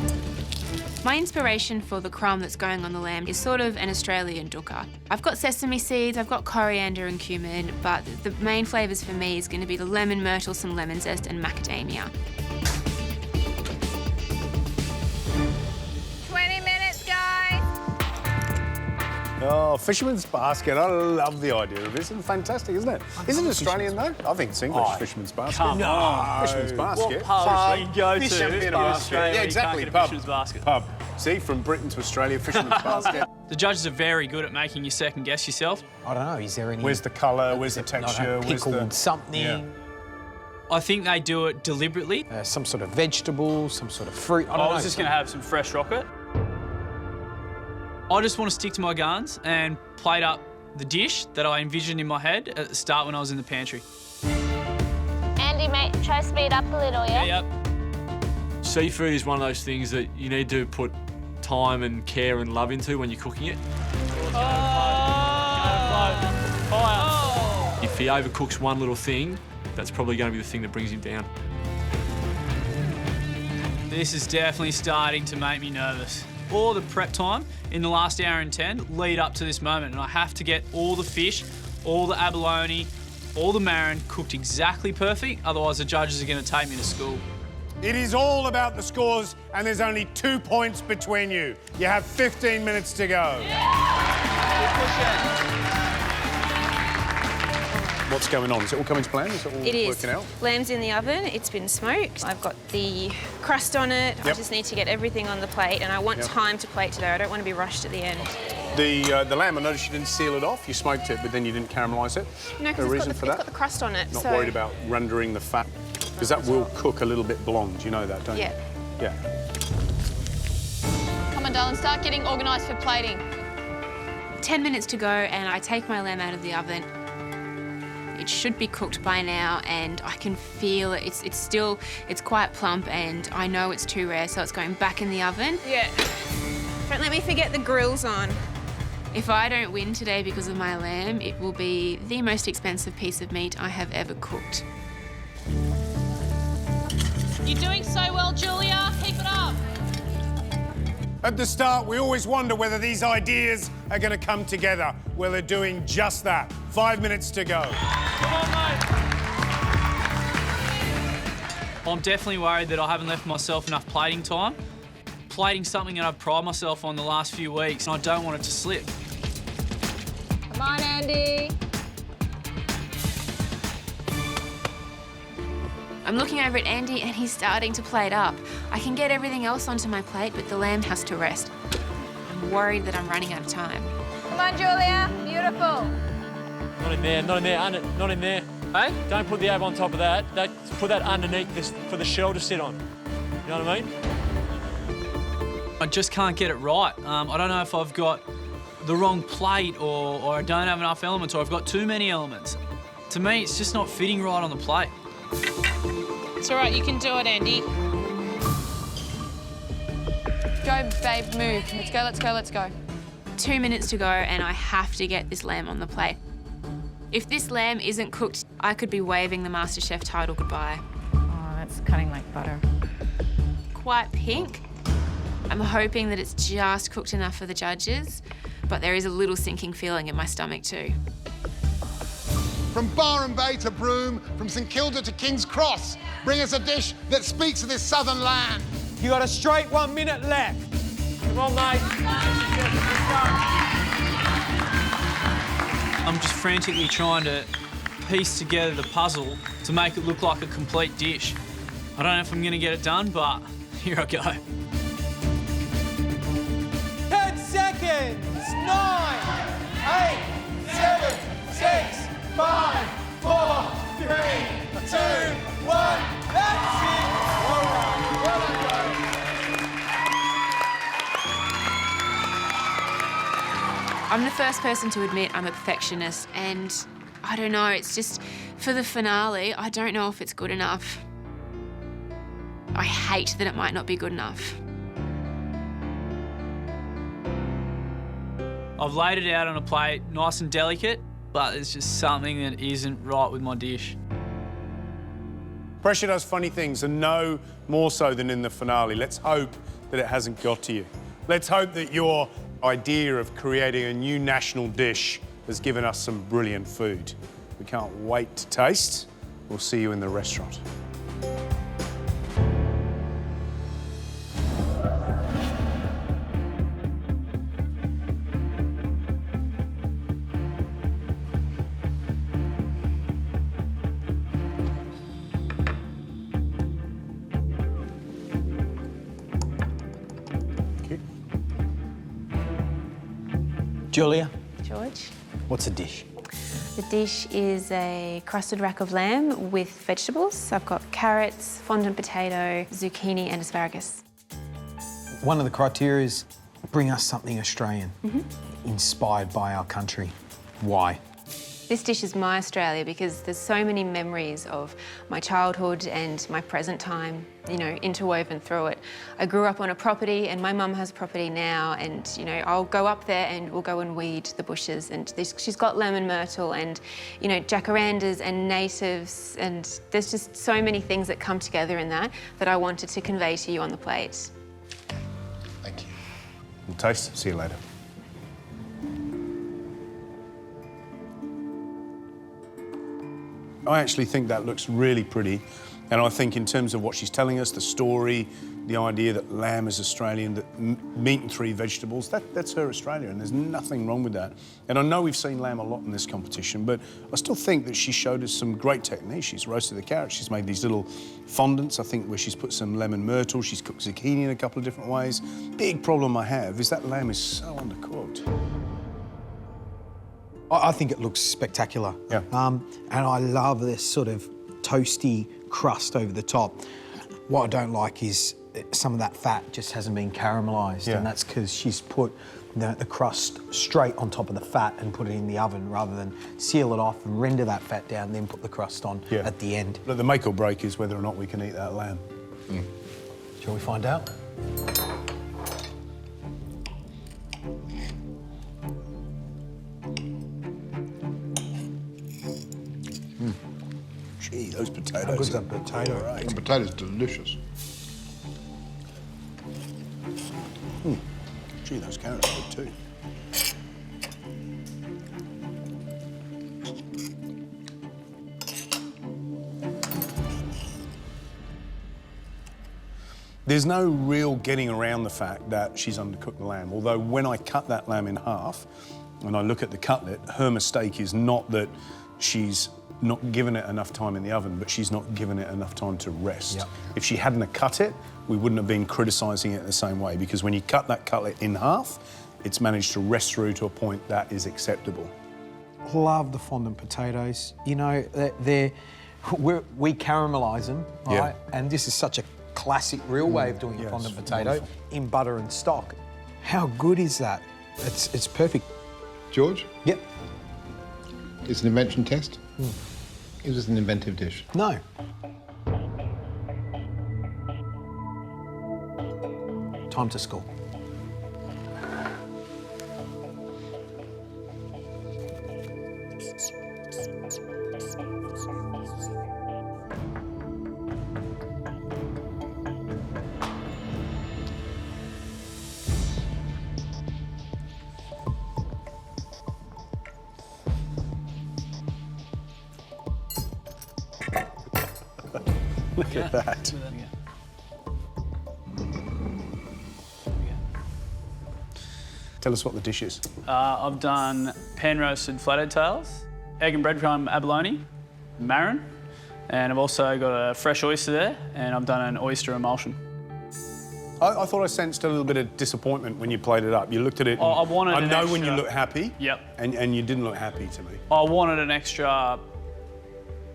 My inspiration for the crumb that's going on the lamb is sort of an Australian dukkha. I've got sesame seeds, I've got coriander and cumin, but the main flavours for me is going to be the lemon myrtle, some lemon zest and macadamia. 20 minutes, guys. Oh, fisherman's basket. I love the idea of this. It's fantastic, isn't it? Isn't it Australian, though? I think it's English, fisherman's basket. Come on. Fisherman's basket. What pub Seriously. you go to? Champion of Australia, Yeah, you exactly. can't get a Pub. fisherman's basket. Pub. See, from Britain to Australia, fisherman's basket. The judges are very good at making you second guess yourself. I don't know, is there any... Where's the colour? Where's the texture? Where's pickled the... something? Yeah. I think they do it deliberately. Some sort of vegetable, some sort of fruit. I don't know. I was just going to have some fresh rocket. I just want to stick to my guns and plate up the dish that I envisioned in my head at the start when I was in the pantry. Andy, mate, try to speed up a little, yeah? Yep. Seafood is one of those things that you need to put time and care and love into when you're cooking it. Fire. If he overcooks one little thing, that's probably going to be the thing that brings him down. This is definitely starting to make me nervous. All the prep time in the last hour and 10 lead up to this moment, and I have to get all the fish, all the abalone, all the marin cooked exactly perfect, otherwise the judges are going to take me to school. It is all about the scores, and there's only 2 points between you. You have 15 minutes to go. What's going on? Is it all coming to plan? Is it all working out? Lamb's in the oven. It's been smoked. I've got the crust on it. I just need to get everything on the plate, and I want time to plate today. I don't want to be rushed at the end. The lamb, I noticed you didn't seal it off. You smoked it, but then you didn't caramelise it. No, because it's got the crust on it. Not worried about rendering the fat, because that will cook a little bit blonde. You know that, don't you? Yeah. Come on, darling, start getting organised for plating. 10 minutes to go and I take my lamb out of the oven. It should be cooked by now and I can feel it. It's quite plump and I know it's too rare, so it's going back in the oven. Yeah. Don't let me forget the grill's on. If I don't win today because of my lamb, it will be the most expensive piece of meat I have ever cooked. You're doing so well, Julia. Keep it up. At the start, we always wonder whether these ideas are going to come together. Well, they're doing just that. 5 minutes to go. Come on, mate. I'm definitely worried that I haven't left myself enough plating time. Plating something that I've prided myself on the last few weeks, and I don't want it to slip. Come on, Andy. I'm looking over at Andy and he's starting to plate up. I can get everything else onto my plate, but the lamb has to rest. I'm worried that I'm running out of time. Come on, Julia. Beautiful. Not in there, not in there, not in there. Hey? Don't put the ab on top of that. Put that underneath this for the shell to sit on. You know what I mean? I just can't get it right. I don't know if I've got the wrong plate or I don't have enough elements or I've got too many elements. To me, it's just not fitting right on the plate. It's all right, you can do it, Andy. Go, babe, move. Let's go, let's go, let's go. 2 minutes to go and I have to get this lamb on the plate. If this lamb isn't cooked, I could be waving the MasterChef title goodbye. Oh, that's cutting like butter. Quite pink. I'm hoping that it's just cooked enough for the judges, but there is a little sinking feeling in my stomach too. From Byron Bay to Broome, from St Kilda to King's Cross, bring us a dish that speaks of this southern land. You got a straight 1 minute left. Come on, mate. I'm just frantically trying to piece together the puzzle to make it look like a complete dish. I don't know if I'm going to get it done, but here I go. 10 seconds. 9, 8, 7, 6, 5, 4, 3, 2, 1. That's it. All right. Well done, guys. I'm the first person to admit I'm a perfectionist and I don't know, it's just for the finale, I don't know if it's good enough. I hate that it might not be good enough. I've laid it out on a plate, nice and delicate, but there's just something that isn't right with my dish. Pressure does funny things, and no more so than in the finale. Let's hope that it hasn't got to you. Let's hope that your idea of creating a new national dish has given us some brilliant food. We can't wait to taste. We'll see you in the restaurant. Julia, George. what's a dish? The dish is a crusted rack of lamb with vegetables. I've got carrots, fondant potato, zucchini and asparagus. One of the criteria is bring us something Australian, inspired by our country. Why? This dish is my Australia because there's so many memories of my childhood and my present time, you know, interwoven through it. I grew up on a property and my mum has a property now and, you know, I'll go up there and we'll go and weed the bushes and she's got lemon myrtle and, you know, jacarandas and natives and there's just so many things that come together in that I wanted to convey to you on the plate. Thank you. We'll taste. See you later. I actually think that looks really pretty. And I think in terms of what she's telling us, the story, the idea that lamb is Australian, that meat and 3 vegetables, that's her Australia, and there's nothing wrong with that. And I know we've seen lamb a lot in this competition, but I still think that she showed us some great technique. She's roasted the carrots, she's made these little fondants, I think, where she's put some lemon myrtle, she's cooked zucchini in a couple of different ways. Big problem I have is that lamb is so undercooked. I think it looks spectacular. Yeah. And I love this sort of toasty crust over the top. What I don't like is some of that fat just hasn't been caramelised, Yeah. and that's because she's put the crust straight on top of the fat and put it in the oven rather than seal it off and render that fat down, then put the crust on at the end. But the make or break is whether or not we can eat that lamb. Shall we find out? Gee, those potatoes. How good's that potato? Right. The potato's delicious. Gee, those carrots are good too. There's no real getting around the fact that she's undercooked the lamb, although when I cut that lamb in half and I look at the cutlet, her mistake is not that she's not given it enough time in the oven, but she's not given it enough time to rest. Yep. If she hadn't have cut it, we wouldn't have been criticising it the same way, because when you cut that cutlet in half, it's managed to rest through to a point that is acceptable. Love the fondant potatoes. You know, we caramelise them, right? Yeah. And this is such a classic, real way of doing a Yes, fondant potato wonderful. in butter and stock. How good is that? It's perfect. George? Yep. It's an invention test. Is this an inventive dish? No. Time to school. Look at that. Tell us what the dish is. I've done pan-roasted flathead tails, egg and breadcrumb abalone, marron, and I've also got a fresh oyster there, and I've done an oyster emulsion. I thought I sensed a little bit of disappointment when you played it up. You looked at it. I wanted I an know when extra- you look happy. Yep. And you didn't look happy to me. I wanted an extra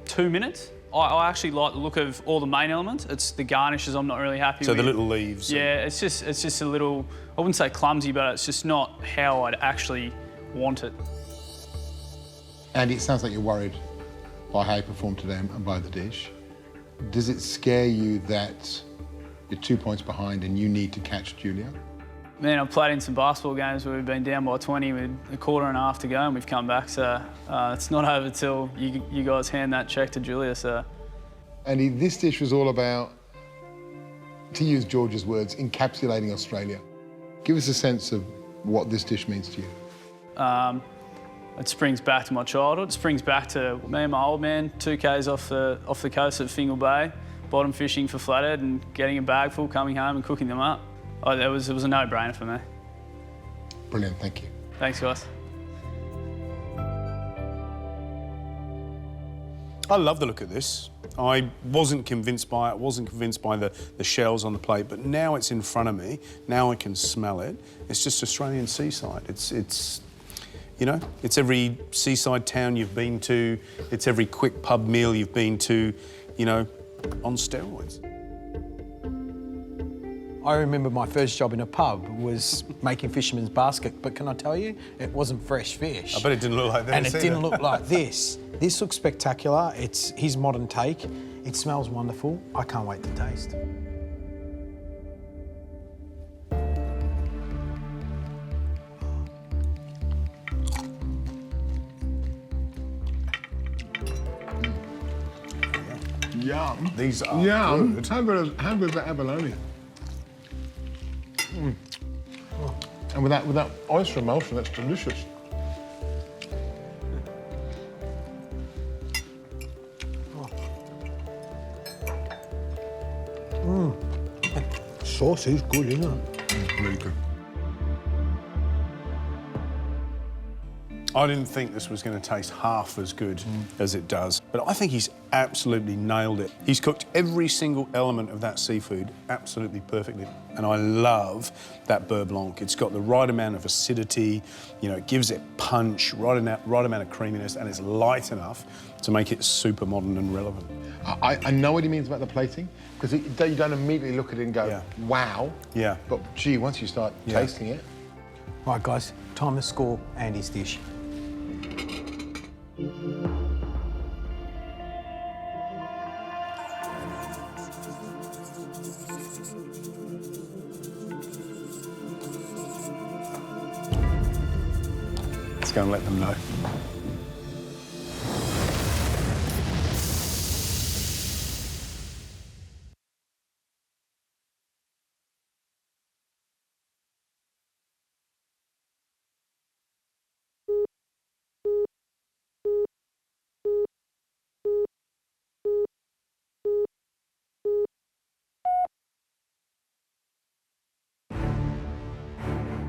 2 minutes. I actually like the look of all the main elements. It's the garnishes I'm not really happy So with. the little leaves. Yeah, it's just a little, I wouldn't say clumsy, but it's just not how I'd actually want it. Andy, it sounds like you're worried by how you performed today and by the dish. Does it scare you that you're 2 points behind and you need to catch Julia? Man, I've played in some basketball games where we've been down by 20 with a quarter and a half to go and we've come back, so it's not over till you guys hand that check to Julia, so. Andy, this dish was all about, to use George's words, encapsulating Australia. Give us a sense of what this dish means to you. It springs back to my childhood. It springs back to me and my old man, 2 k's off the coast of Fingal Bay, bottom fishing for flathead and getting a bag full, coming home and cooking them up. It was a no-brainer for me. Brilliant, thank you. Thanks, guys. I love the look of this. I wasn't convinced by it, wasn't convinced by the shells on the plate, but now it's in front of me. Now I can smell it. It's just Australian seaside. It's you know, it's every seaside town you've been to. It's every quick pub meal you've been to, you know, on steroids. I remember my first job in a pub was making fisherman's basket, but can I tell you, it wasn't fresh fish. I bet it didn't look like this And it either. didn't look like this. This looks spectacular. It's his modern take. It smells wonderful. I can't wait to taste. Yum. These are Yum. good. How good is that abalone? And with that oyster emulsion, that's delicious. Sauce is good, isn't it? Really good. I didn't think this was going to taste half as good as it does, but I think he's absolutely nailed it. He's cooked every single element of that seafood absolutely perfectly, and I love that beurre blanc. It's got the right amount of acidity, you know, it gives it punch, right amount of creaminess, and it's light enough to make it super modern and relevant. I know what he means about the plating, because you don't immediately look at it and go, wow. Yeah. But gee, once you start tasting it. Right, guys, time to score Andy's dish. Let's go and let them know.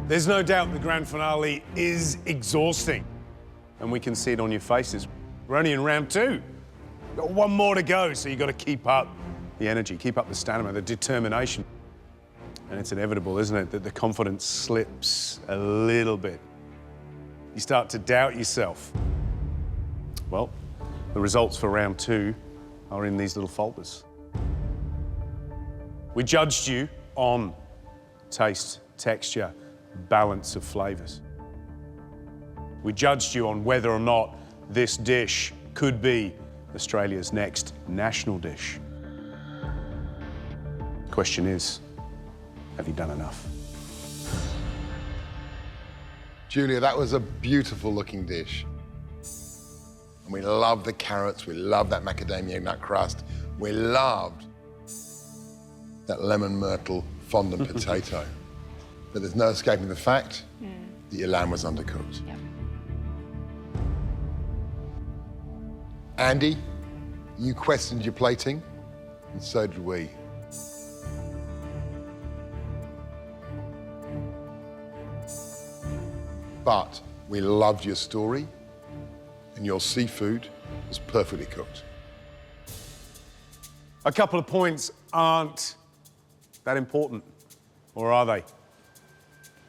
There's no doubt the grand finale is exhausting, and we can see it on your faces. We're only in round 2. Got one more to go, so you've got to keep up the energy, keep up the stamina, the determination. And it's inevitable, isn't it, that the confidence slips a little bit. You start to doubt yourself. Well, the results for round 2 are in these little folders. We judged you on taste, texture, balance of flavours. We judged you on whether or not this dish could be Australia's next national dish. Question is, have you done enough? Julia, that was a beautiful looking dish. And we love the carrots, we love that macadamia nut crust, we loved that lemon myrtle fondant potato. But there's no escaping the fact that your lamb was undercooked. Yep. Andy, you questioned your plating, and so did we. But we loved your story, and your seafood was perfectly cooked. A couple of points aren't that important, or are they?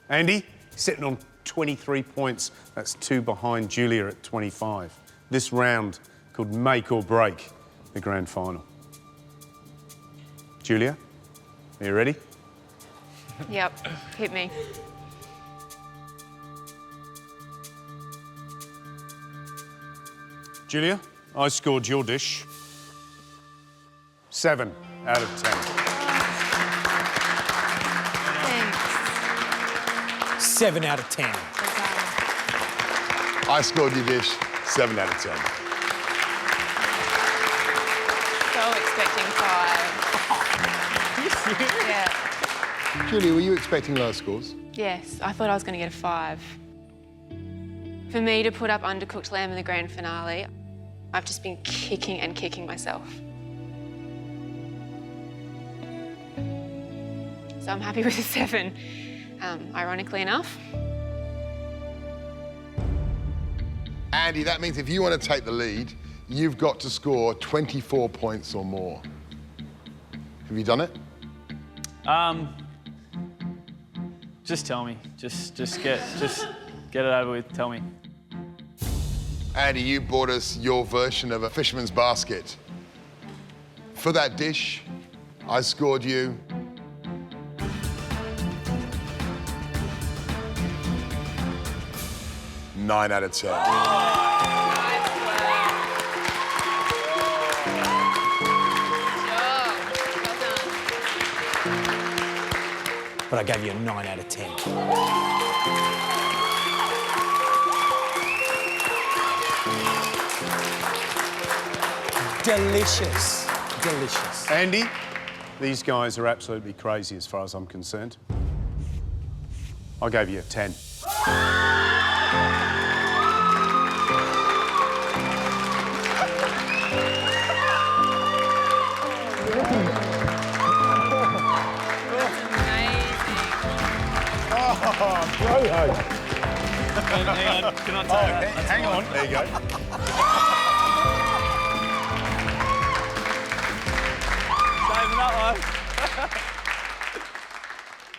Andy, sitting on 23 points. That's 2 behind Julia at 25. This round could make or break the grand final. Julia, are you ready? Yep, hit me. Julia, I scored your dish 7 out of 10. 7 out of 10. I scored your dish 7 out of 10. So expecting 5. Yeah. Julia, were you expecting lower scores? Yes, I thought I was going to get a 5. For me to put up undercooked lamb in the grand finale, I've just been kicking and kicking myself. So I'm happy with a 7, ironically enough. Andy, that means if you want to take the lead, you've got to score 24 points or more. Have you done it? Just tell me. Just get it over with. Tell me. Andy, you brought us your version of a fisherman's basket. For that dish, I scored you 9 out of 10. But I gave you a 9 out of 10. Delicious, delicious. Andy, these guys are absolutely crazy as far as I'm concerned. I gave you a 10. Hang on, can I tell that? Hang on. There you go. Saving that one.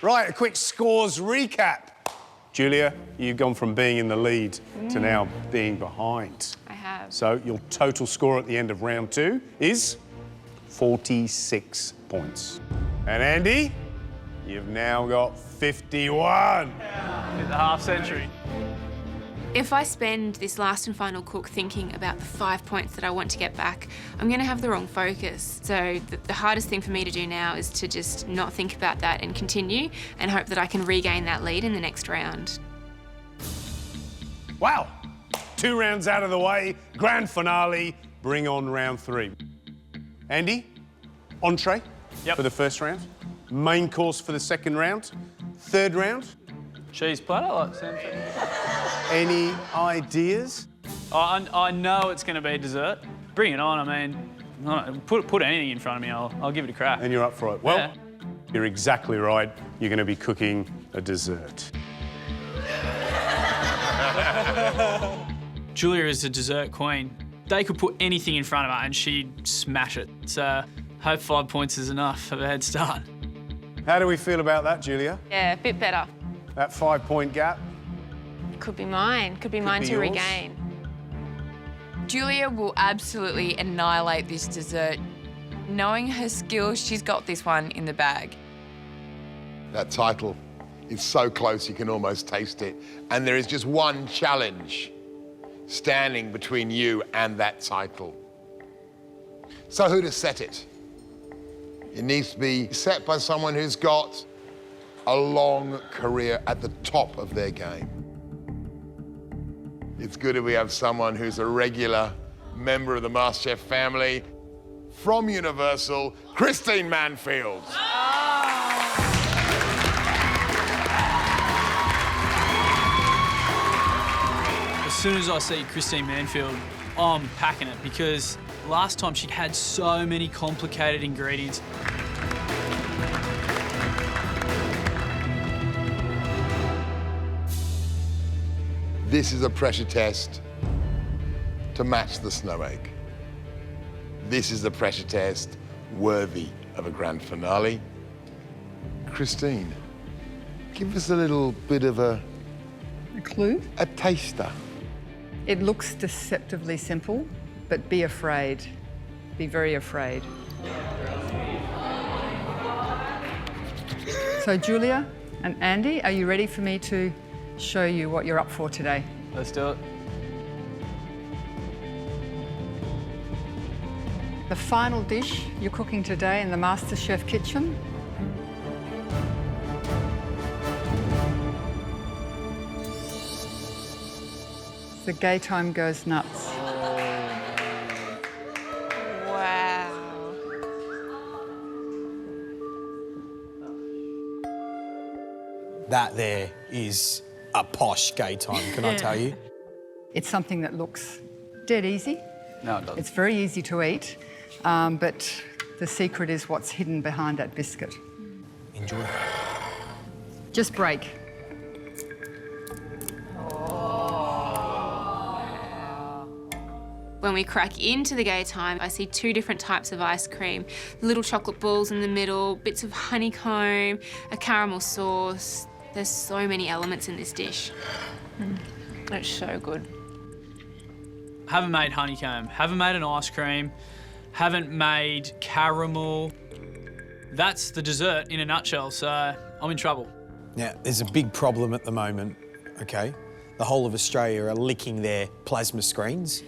Right, a quick scores recap. Julia, you've gone from being in the lead to now being behind. I have. So your total score at the end of round 2 is 46 points. And Andy, you've now got 51. Hit the half century. If I spend this last and final cook thinking about the 5 points that I want to get back, I'm going to have the wrong focus. So the hardest thing for me to do now is to just not think about that and continue and hope that I can regain that lead in the next round. Wow. 2 rounds out of the way, grand finale, bring on round 3. Andy, entree for the first round, main course for the second round, third round. Cheese platter, like Sam. Any ideas? I know it's going to be dessert. Bring it on. I mean, put anything in front of me. I'll give it a crack. And you're up for it. Well, you're exactly right. You're going to be cooking a dessert. Julia is a dessert queen. They could put anything in front of her and she'd smash it. So, hope 5 points is enough of a head start. How do we feel about that, Julia? Yeah, a bit better. That 5-point gap? Could be mine. Could be mine to yours. regain. Julia will absolutely annihilate this dessert. Knowing her skills, she's got this one in the bag. That title is so close you can almost taste it. And there is just one challenge standing between you and that title. So who to set it? It needs to be set by someone who's got a long career at the top of their game. It's good if we have someone who's a regular member of the MasterChef family. From Universal, Christine Manfield. As soon as I see Christine Manfield, I'm packing it because last time she had so many complicated ingredients. This is a pressure test to match the snow egg. This is a pressure test worthy of a grand finale. Christine, give us a little bit of a clue? A taster. It looks deceptively simple, but be afraid. Be very afraid. So, Julia and Andy, are you ready for me to show you what you're up for today? Let's do it. The final dish you're cooking today in the MasterChef kitchen. The Gay Time Goes Nuts. Wow. That there is a posh gay time, can I tell you? It's something that looks dead easy. No, it doesn't. It's very easy to eat, but the secret is what's hidden behind that biscuit. Enjoy. Just break. When we crack into the Gay Time, I see 2 different types of ice cream. Little chocolate balls in the middle, bits of honeycomb, a caramel sauce. There's so many elements in this dish. It's so good. Haven't made honeycomb, haven't made an ice cream, haven't made caramel. That's the dessert in a nutshell, so I'm in trouble. Now, there's a big problem at the moment, okay? The whole of Australia are licking their plasma screens,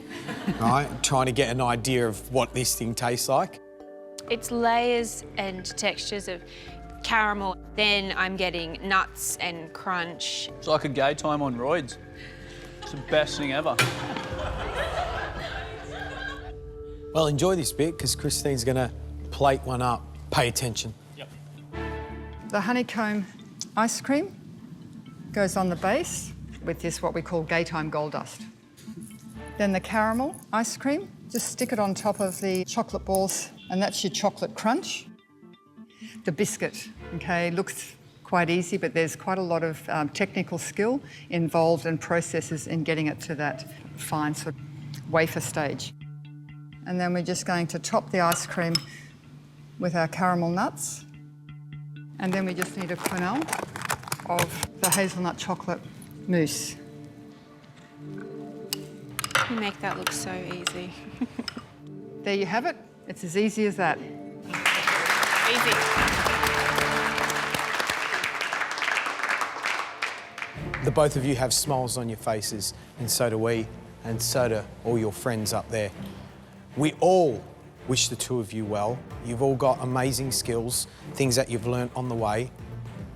right? Trying to get an idea of what this thing tastes like. It's layers and textures of caramel. Then I'm getting nuts and crunch. It's like a Gay Time on roids. It's the best thing ever. Well, enjoy this bit, because Christine's gonna plate one up. Pay attention. Yep. The honeycomb ice cream goes on the base with this, what we call Gay Time Gold Dust. Then the caramel ice cream, just stick it on top of the chocolate balls, and that's your chocolate crunch. The biscuit, okay, looks quite easy, but there's quite a lot of technical skill involved and processes in getting it to that fine sort of wafer stage. And then we're just going to top the ice cream with our caramel nuts. And then we just need a quenelle of the hazelnut chocolate mousse. You make that look so easy. There you have it. It's as easy as that. Easy. The both of you have smiles on your faces, and so do we, and so do all your friends up there. We all wish the two of you well. You've all got amazing skills, things that you've learnt on the way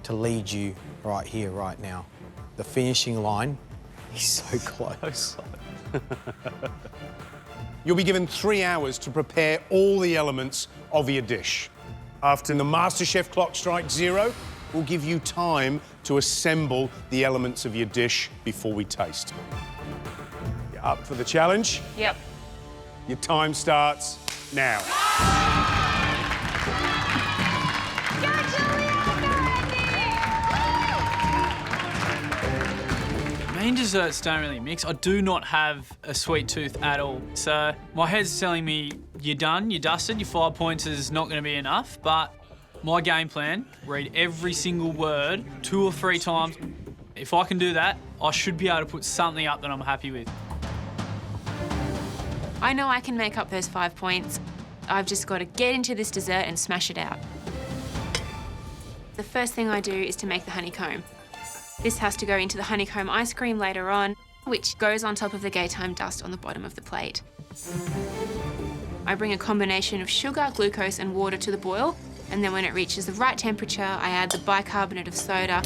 to lead you right here, right now. The finishing line is so close. You'll be given 3 hours to prepare all the elements of your dish. After the MasterChef clock strikes 0, we'll give you time to assemble the elements of your dish before we taste. You're up for the challenge? Yep. Your time starts now. Main desserts don't really mix. I do not have a sweet tooth at all. So my head's telling me, you're done, you're dusted, your 5 points is not going to be enough. But my game plan, read every single word 2 or 3 times. If I can do that, I should be able to put something up that I'm happy with. I know I can make up those 5 points. I've just got to get into this dessert and smash it out. The first thing I do is to make the honeycomb. This has to go into the honeycomb ice cream later on, which goes on top of the gaytime dust on the bottom of the plate. I bring a combination of sugar, glucose and water to the boil, and then when it reaches the right temperature, I add the bicarbonate of soda.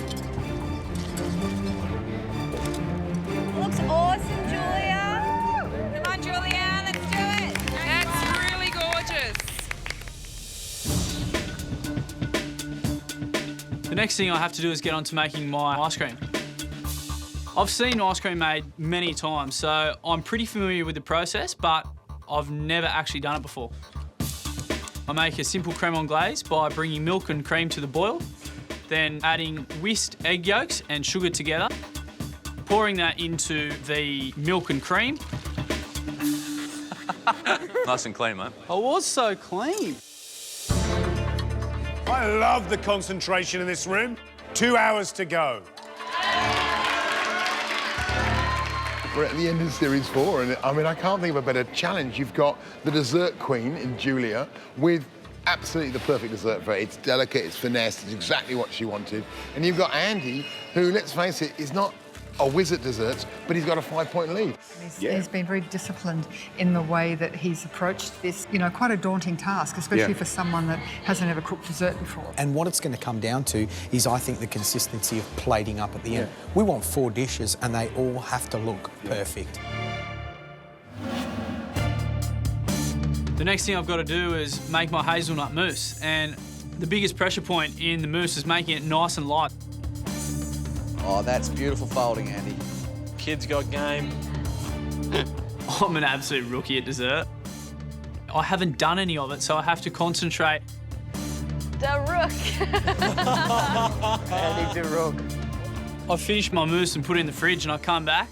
Looks awesome, Julia. Come on, Julia, let's do it. That's really gorgeous. The next thing I have to do is get on to making my ice cream. I've seen ice cream made many times, so I'm pretty familiar with the process, but I've never actually done it before. I make a simple creme anglaise by bringing milk and cream to the boil, then adding whisked egg yolks and sugar together, pouring that into the milk and cream. Nice and clean, mate. I was so clean. I love the concentration in this room. 2 hours to go. We're at the end of Series 4, and I mean, I can't think of a better challenge. You've got the dessert queen in Julia with absolutely the perfect dessert for her. It's delicate, it's finesse, it's exactly what she wanted. And you've got Andy, who, let's face it, is not a whiz at desserts, but he's got a 5-point lead. He's been very disciplined in the way that he's approached this, you know, quite a daunting task, especially for someone that hasn't ever cooked dessert before. And what it's going to come down to is, I think, the consistency of plating up at the end. We want 4 dishes and they all have to look perfect. The next thing I've got to do is make my hazelnut mousse, and the biggest pressure point in the mousse is making it nice and light. Oh, that's beautiful folding, Andy. Kids got game. I'm an absolute rookie at dessert. I haven't done any of it, so I have to concentrate. The rook. Andy the rook. I finished my mousse and put it in the fridge, and I come back,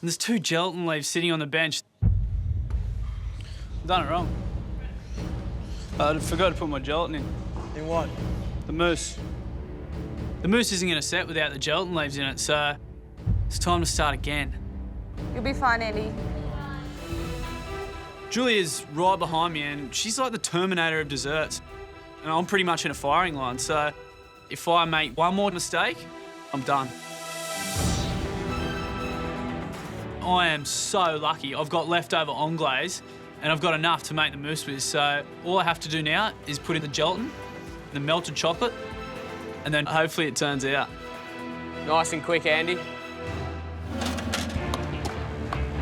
and there's 2 gelatin leaves sitting on the bench. I've done it wrong. I forgot to put my gelatin in. In what? The mousse. The mousse isn't going to set without the gelatin leaves in it, so it's time to start again. You'll be fine, Andy. Julia's right behind me, and she's like the Terminator of desserts. And I'm pretty much in a firing line, so if I make one more mistake, I'm done. I am so lucky. I've got leftover anglaise, and I've got enough to make the mousse with, so all I have to do now is put in the gelatin, the melted chocolate, and then hopefully it turns out. Nice and quick, Andy.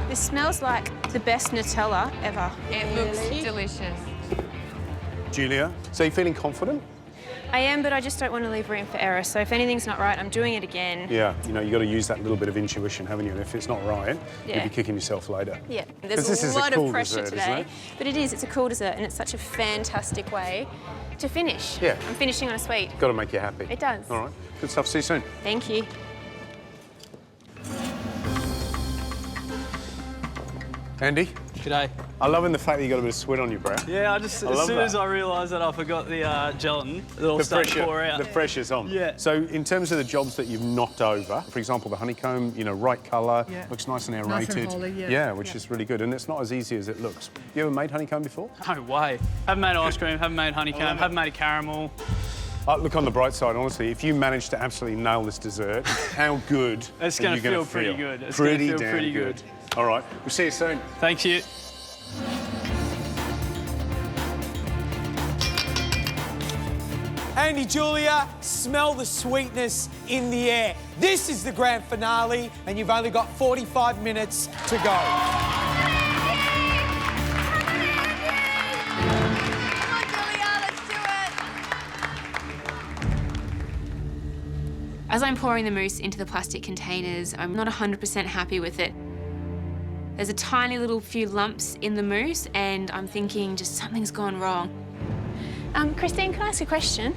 This smells like the best Nutella ever. It looks delicious. Julia, so you feeling confident? I am, but I just don't want to leave room for error. So if anything's not right, I'm doing it again. Yeah, you know, you've got to use that little bit of intuition, haven't you? And if it's not right, you'll Yeah. be kicking yourself later. Yeah, 'Cause there's this a is lot cool of pressure dessert, isn't today. it? But it is, it's a cool dessert and it's such a fantastic way to finish. Yeah. I'm finishing on a sweet. Got to make you happy. It does. All right, good stuff. See you soon. Thank you. Andy? G'day. I'm loving the fact that you got a bit of sweat on your brow. Yeah, as soon as I realised that I forgot the gelatin, it all started to pour out. The pressure's on. Yeah. So in terms of the jobs that you've knocked over, for example, the honeycomb, you know, right colour, Yeah. looks nice and Nice and aerated. holy, yeah. Yeah, which is really good. And it's not as easy as it looks. You ever made honeycomb before? No way. Haven't made ice cream, haven't made honeycomb, haven't made a caramel. Look on the bright side, honestly, if you manage to absolutely nail this dessert, how good It's are going you to gonna feel pretty good. It's pretty going to feel damn pretty good. All right, we'll see you soon. Thank you. Andy, Julia, smell the sweetness in the air. This is the grand finale, and you've only got 45 minutes to go. As I'm pouring the mousse into the plastic containers, I'm not 100% happy with it. There's a tiny little few lumps in the mousse and I'm thinking just something's gone wrong. Christine, can I ask a question?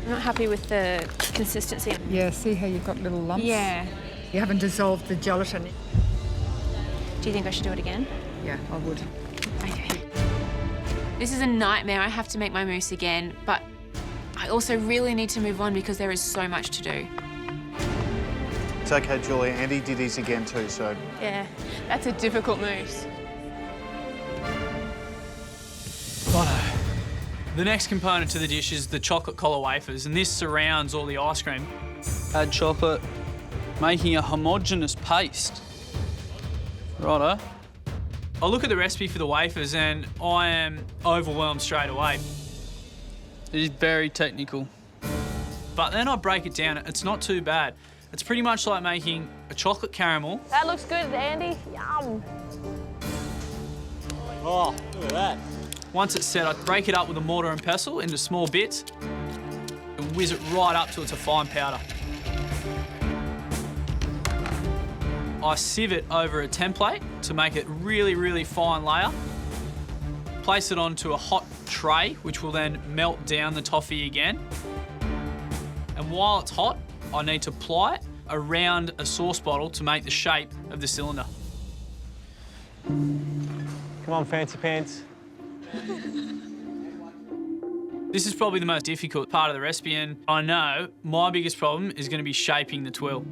I'm not happy with the consistency. Yeah, see how you've got little lumps? Yeah. You haven't dissolved the gelatin. Do you think I should do it again? Yeah, I would. Okay. This is a nightmare. I have to make my mousse again, but I also really need to move on because there is so much to do. It's okay, Julia. Andy did his again too, so... Yeah, that's a difficult mousse. Righto. The next component to the dish is the chocolate collar wafers, and this surrounds all the ice cream. Add chocolate, making a homogeneous paste. Righto. I look at the recipe for the wafers and I am overwhelmed straight away. It is very technical. But then I break it down, it's not too bad. It's pretty much like making a chocolate caramel. That looks good, Andy. Yum. Oh, look at that. Once it's set, I break it up with a mortar and pestle into small bits and whiz it right up till it's a fine powder. I sieve it over a template to make it really, really fine layer. Place it onto a hot tray, which will then melt down the toffee again. And while it's hot, I need to ply it around a sauce bottle to make the shape of the cylinder. Come on, fancy pants. This is probably the most difficult part of the recipe, and I know my biggest problem is going to be shaping the twill.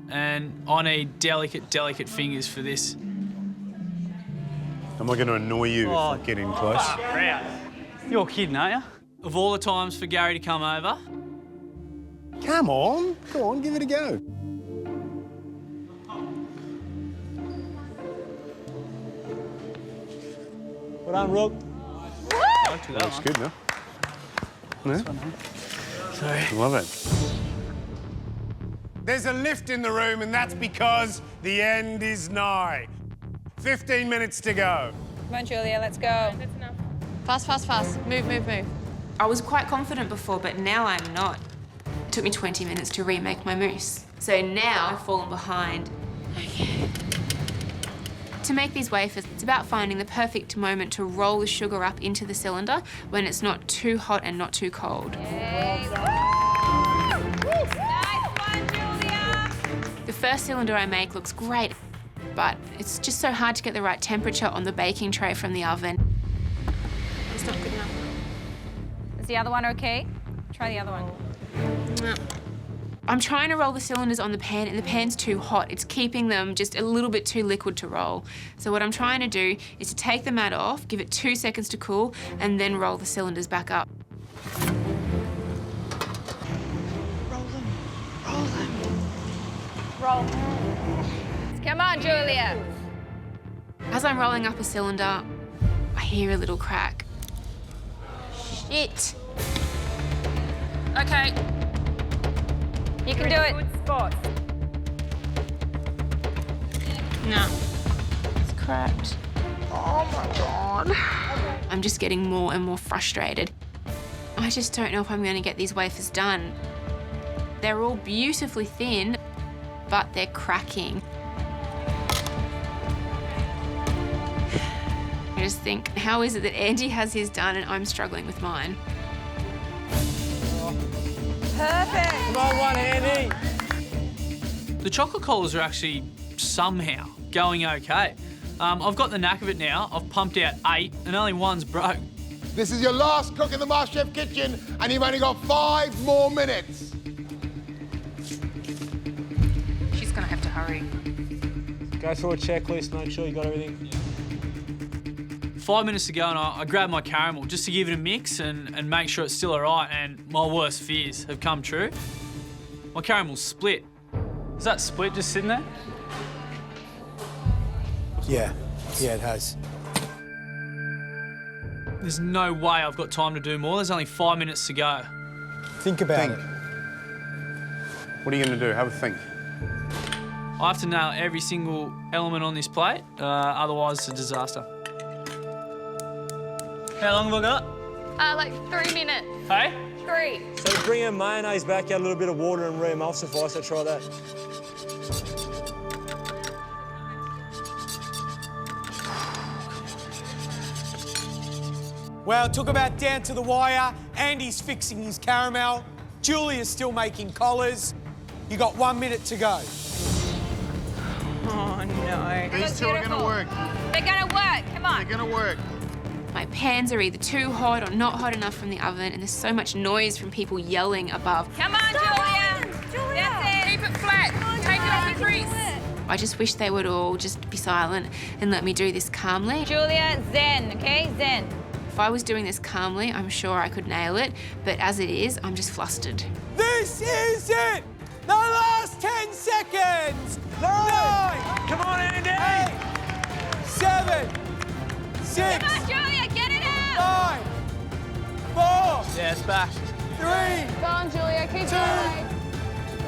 And I need delicate, delicate fingers for this. Am I going to annoy you if I get in close? You're kidding, aren't you? Of all the times for Gary to come over. Come on, go on, give it a go. Well done, Rook. That looks good, no? No? Sorry. Love it. There's a lift in the room, and that's because the end is nigh. 15 minutes to go. Come on, Julia, let's go. That's enough. Fast, fast, fast. Move, move, move. I was quite confident before, but now I'm not. It took me 20 minutes to remake my mousse. So now I've fallen behind. Okay. To make these wafers, it's about finding the perfect moment to roll the sugar up into the cylinder when it's not too hot and not too cold. Nice one, Julia. The first cylinder I make looks great, but it's just so hard to get the right temperature on the baking tray from the oven. It's not good enough. Is the other one okay? Try the other one. No. I'm trying to roll the cylinders on the pan and the pan's too hot. It's keeping them just a little bit too liquid to roll. So what I'm trying to do is to take the mat off, give it 2 seconds to cool, and then roll the cylinders back up. Roll. Come on, Julia. As I'm rolling up a cylinder, I hear a little crack. Shit. Okay. You can do it. Good spot. No. It's cracked. Oh my God. I'm just getting more and more frustrated. I just don't know if I'm going to get these wafers done. They're all beautifully thin, but they're cracking. I just think, how is it that Andy has his done and I'm struggling with mine? Perfect. Come on, one, Andy. The chocolate collars are actually somehow going okay. I've got the knack of it now. I've pumped out 8 and only one's broke. This is your last cook in the MasterChef kitchen, and you've only got 5 more minutes. She's gonna have to hurry. Go through a checklist, make sure you got everything. 5 minutes to go and I grabbed my caramel just to give it a mix and make sure it's still all right, and my worst fears have come true. My caramel's split. Is that split just sitting there? Yeah, it has. There's no way I've got time to do more. There's only 5 minutes to go. Think about it. What are you going to do? Have a think. I have to nail every single element on this plate, otherwise it's a disaster. How long have I got? Like 3 minutes. Hey? 3. So bring in mayonnaise back, add a little bit of water and re-emulsify, so try that. Well, it took about down to the wire. Andy's fixing his caramel. Julia's still making collars. You got 1 minute to go. Oh, no. These two are going to work. They're going to work. Come on. They're going to work. My pans are either too hot or not hot enough from the oven, and there's so much noise from people yelling above. Come on, Julia. That's it. Keep it flat. Take it off the grease. I just wish they would all just be silent and let me do this calmly. Julia, zen, okay? Zen. If I was doing this calmly, I'm sure I could nail it, but as it is, I'm just flustered. This is it! The last 10 seconds! 9! Come on, Andy! 8! 7! 6! Come on, Julia, get it out! 5! 4! Yeah, it's back. 3! Go on, Julia. Keep 2! going.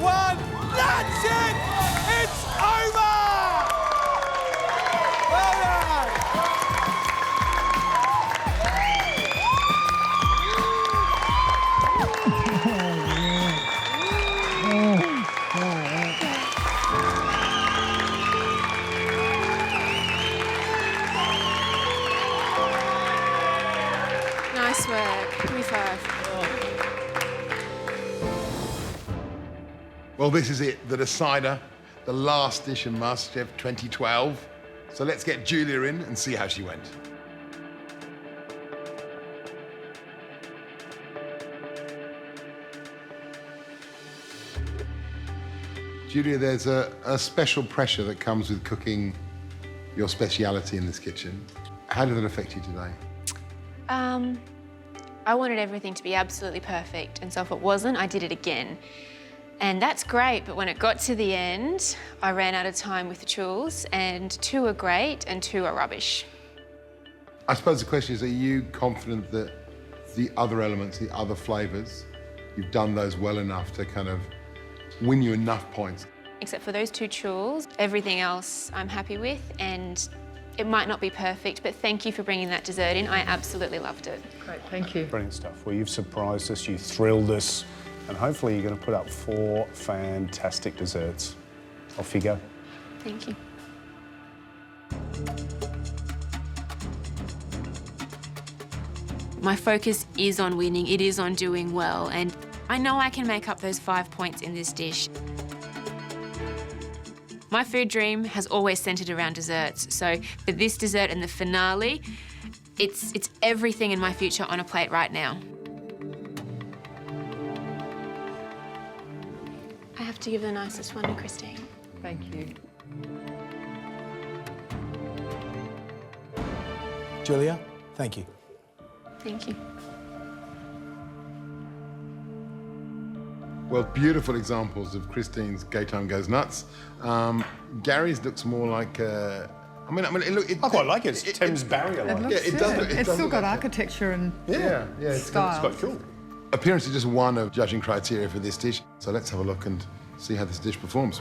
1! That's it! It's over! Well done! Nice work. Give me 5. Well, this is it, the decider, the last dish in MasterChef 2012. So let's get Julia in and see how she went. Julia, there's a special pressure that comes with cooking your speciality in this kitchen. How did that affect you today? I wanted everything to be absolutely perfect, and so if it wasn't, I did it again. And that's great, but when it got to the end, I ran out of time with the tools, and 2 are great and 2 are rubbish. I suppose the question is, are you confident that the other elements, the other flavours, you've done those well enough to kind of win you enough points? Except for those 2 tools, everything else I'm happy with, and it might not be perfect, but thank you for bringing that dessert in. I absolutely loved it. Great, thank you. Brilliant stuff. Well, you've surprised us, you thrilled us, and hopefully you're going to put up 4 fantastic desserts. Off you go. Thank you. My focus is on winning, it is on doing well, and I know I can make up those 5 points in this dish. My food dream has always centred around desserts, so for this dessert and the finale, it's everything in my future on a plate right now. I have to give the nicest one to Christine. Thank you. Julia, thank you. Thank you. Well, beautiful examples of Christine's Gay Time Goes Nuts. Gary's looks more like I quite like it. It's Thames Barrier-like. It's still got architecture and style. It's quite cool. Appearance is just one of judging criteria for this dish. So let's have a look and see how this dish performs.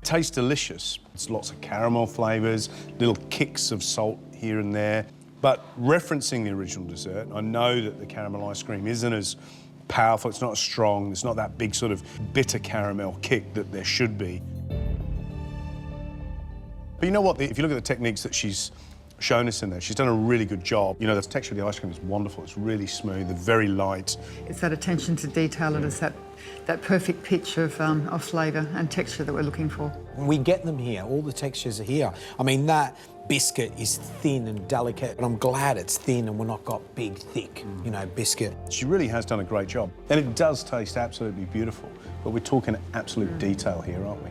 tastes delicious. It's lots of caramel flavours, little kicks of salt here and there. But referencing the original dessert, I know that the caramel ice cream isn't as powerful, it's not as strong, it's not that big sort of bitter caramel kick that there should be. But you know what, if you look at the techniques that she's shown us in there, she's done a really good job. You know, the texture of the ice cream is wonderful. It's really smooth, very light. It's that attention to detail and it's that perfect pitch of flavour and texture that we're looking for. When we get them here, all the textures are here. I mean, that biscuit is thin and delicate, and I'm glad it's thin and we're not got big, thick, you know, biscuit. She really has done a great job. And it does taste absolutely beautiful, but we're talking absolute detail here, aren't we?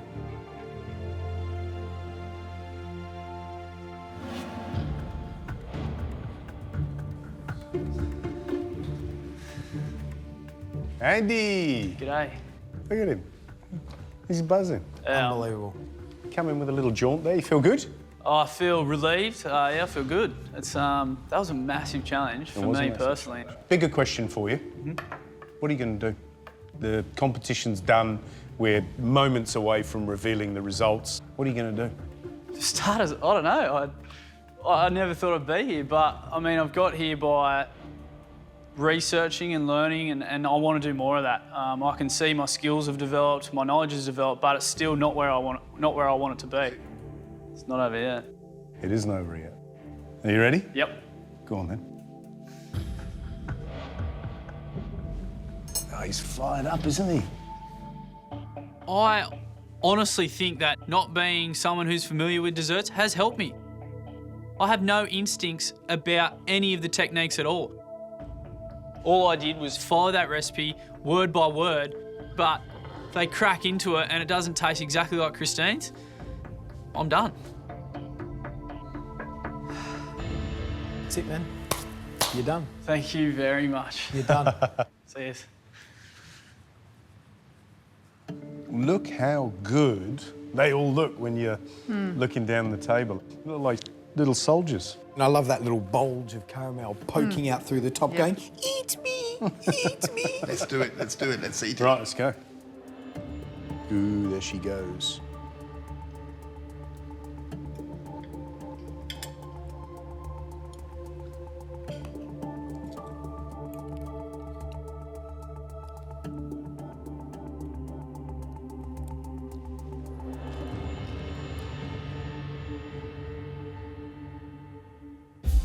Andy! G'day. Look at him. He's buzzing. Unbelievable. Come in with a little jaunt there. You feel good? I feel relieved. Yeah, I feel good. It's that was a massive challenge for me personally. Bigger question for you. What are you going to do? The competition's done. We're moments away from revealing the results. What are you going to do? To start as, I don't know. I never thought I'd be here, but I mean, I've got here by researching and learning, and I want to do more of that. I can see my skills have developed, my knowledge has developed, but it's still not where I want it to be. It's not over yet. It isn't over yet. Are you ready? Yep. Go on then. Oh, he's fired up, isn't he? I honestly think that not being someone who's familiar with desserts has helped me. I have no instincts about any of the techniques at all. All I did was follow that recipe word by word, but if they crack into it and it doesn't taste exactly like Christine's, I'm done. That's it, man. You're done. Thank you very much. You're done. See you. Look how good they all look when you're looking down the table. They look like little soldiers. And I love that little bulge of caramel poking out through the top going, eat me, eat me. Let's do it, let's do it, let's eat it. Right, let's go. Ooh, there she goes.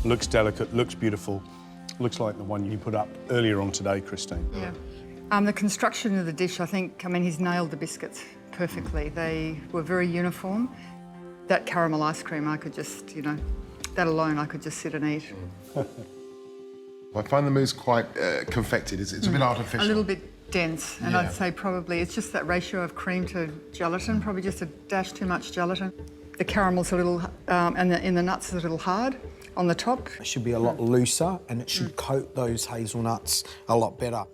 Looks delicate, looks beautiful. Looks like the one you put up earlier on today, Christine. Yeah. The construction of the dish, I mean, he's nailed the biscuits perfectly. They were very uniform. That caramel ice cream, I could just, you know, that alone I could just sit and eat. I find the mousse quite confected. It's a bit artificial. A little bit dense, and I'd say probably it's just that ratio of cream to gelatin, probably just a dash too much gelatin. The caramel's a little, and in the nuts is a little hard on the top. It should be a lot looser and it should coat those hazelnuts a lot better.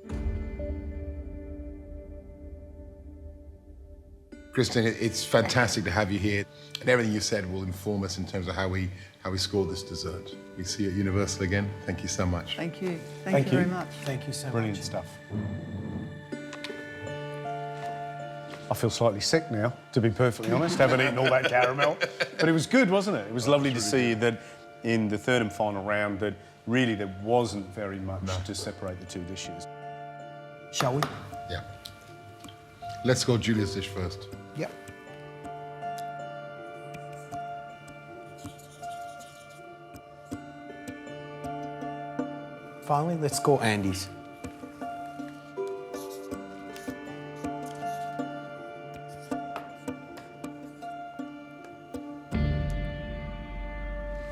Christine, it's fantastic to have you here, and everything you said will inform us in terms of how we score this dessert. We see you at Universal again. Thank you so much. Thank you. Thank you very much. Thank you so much. Brilliant stuff. I feel slightly sick now, to be perfectly honest. Haven't eaten all that caramel. But it was good, wasn't it? It was lovely to see that in the third and final round that really there wasn't very much to separate the two dishes. Shall we? Yeah. Let's go Julia's dish first. Yep. Finally, let's go Andy's.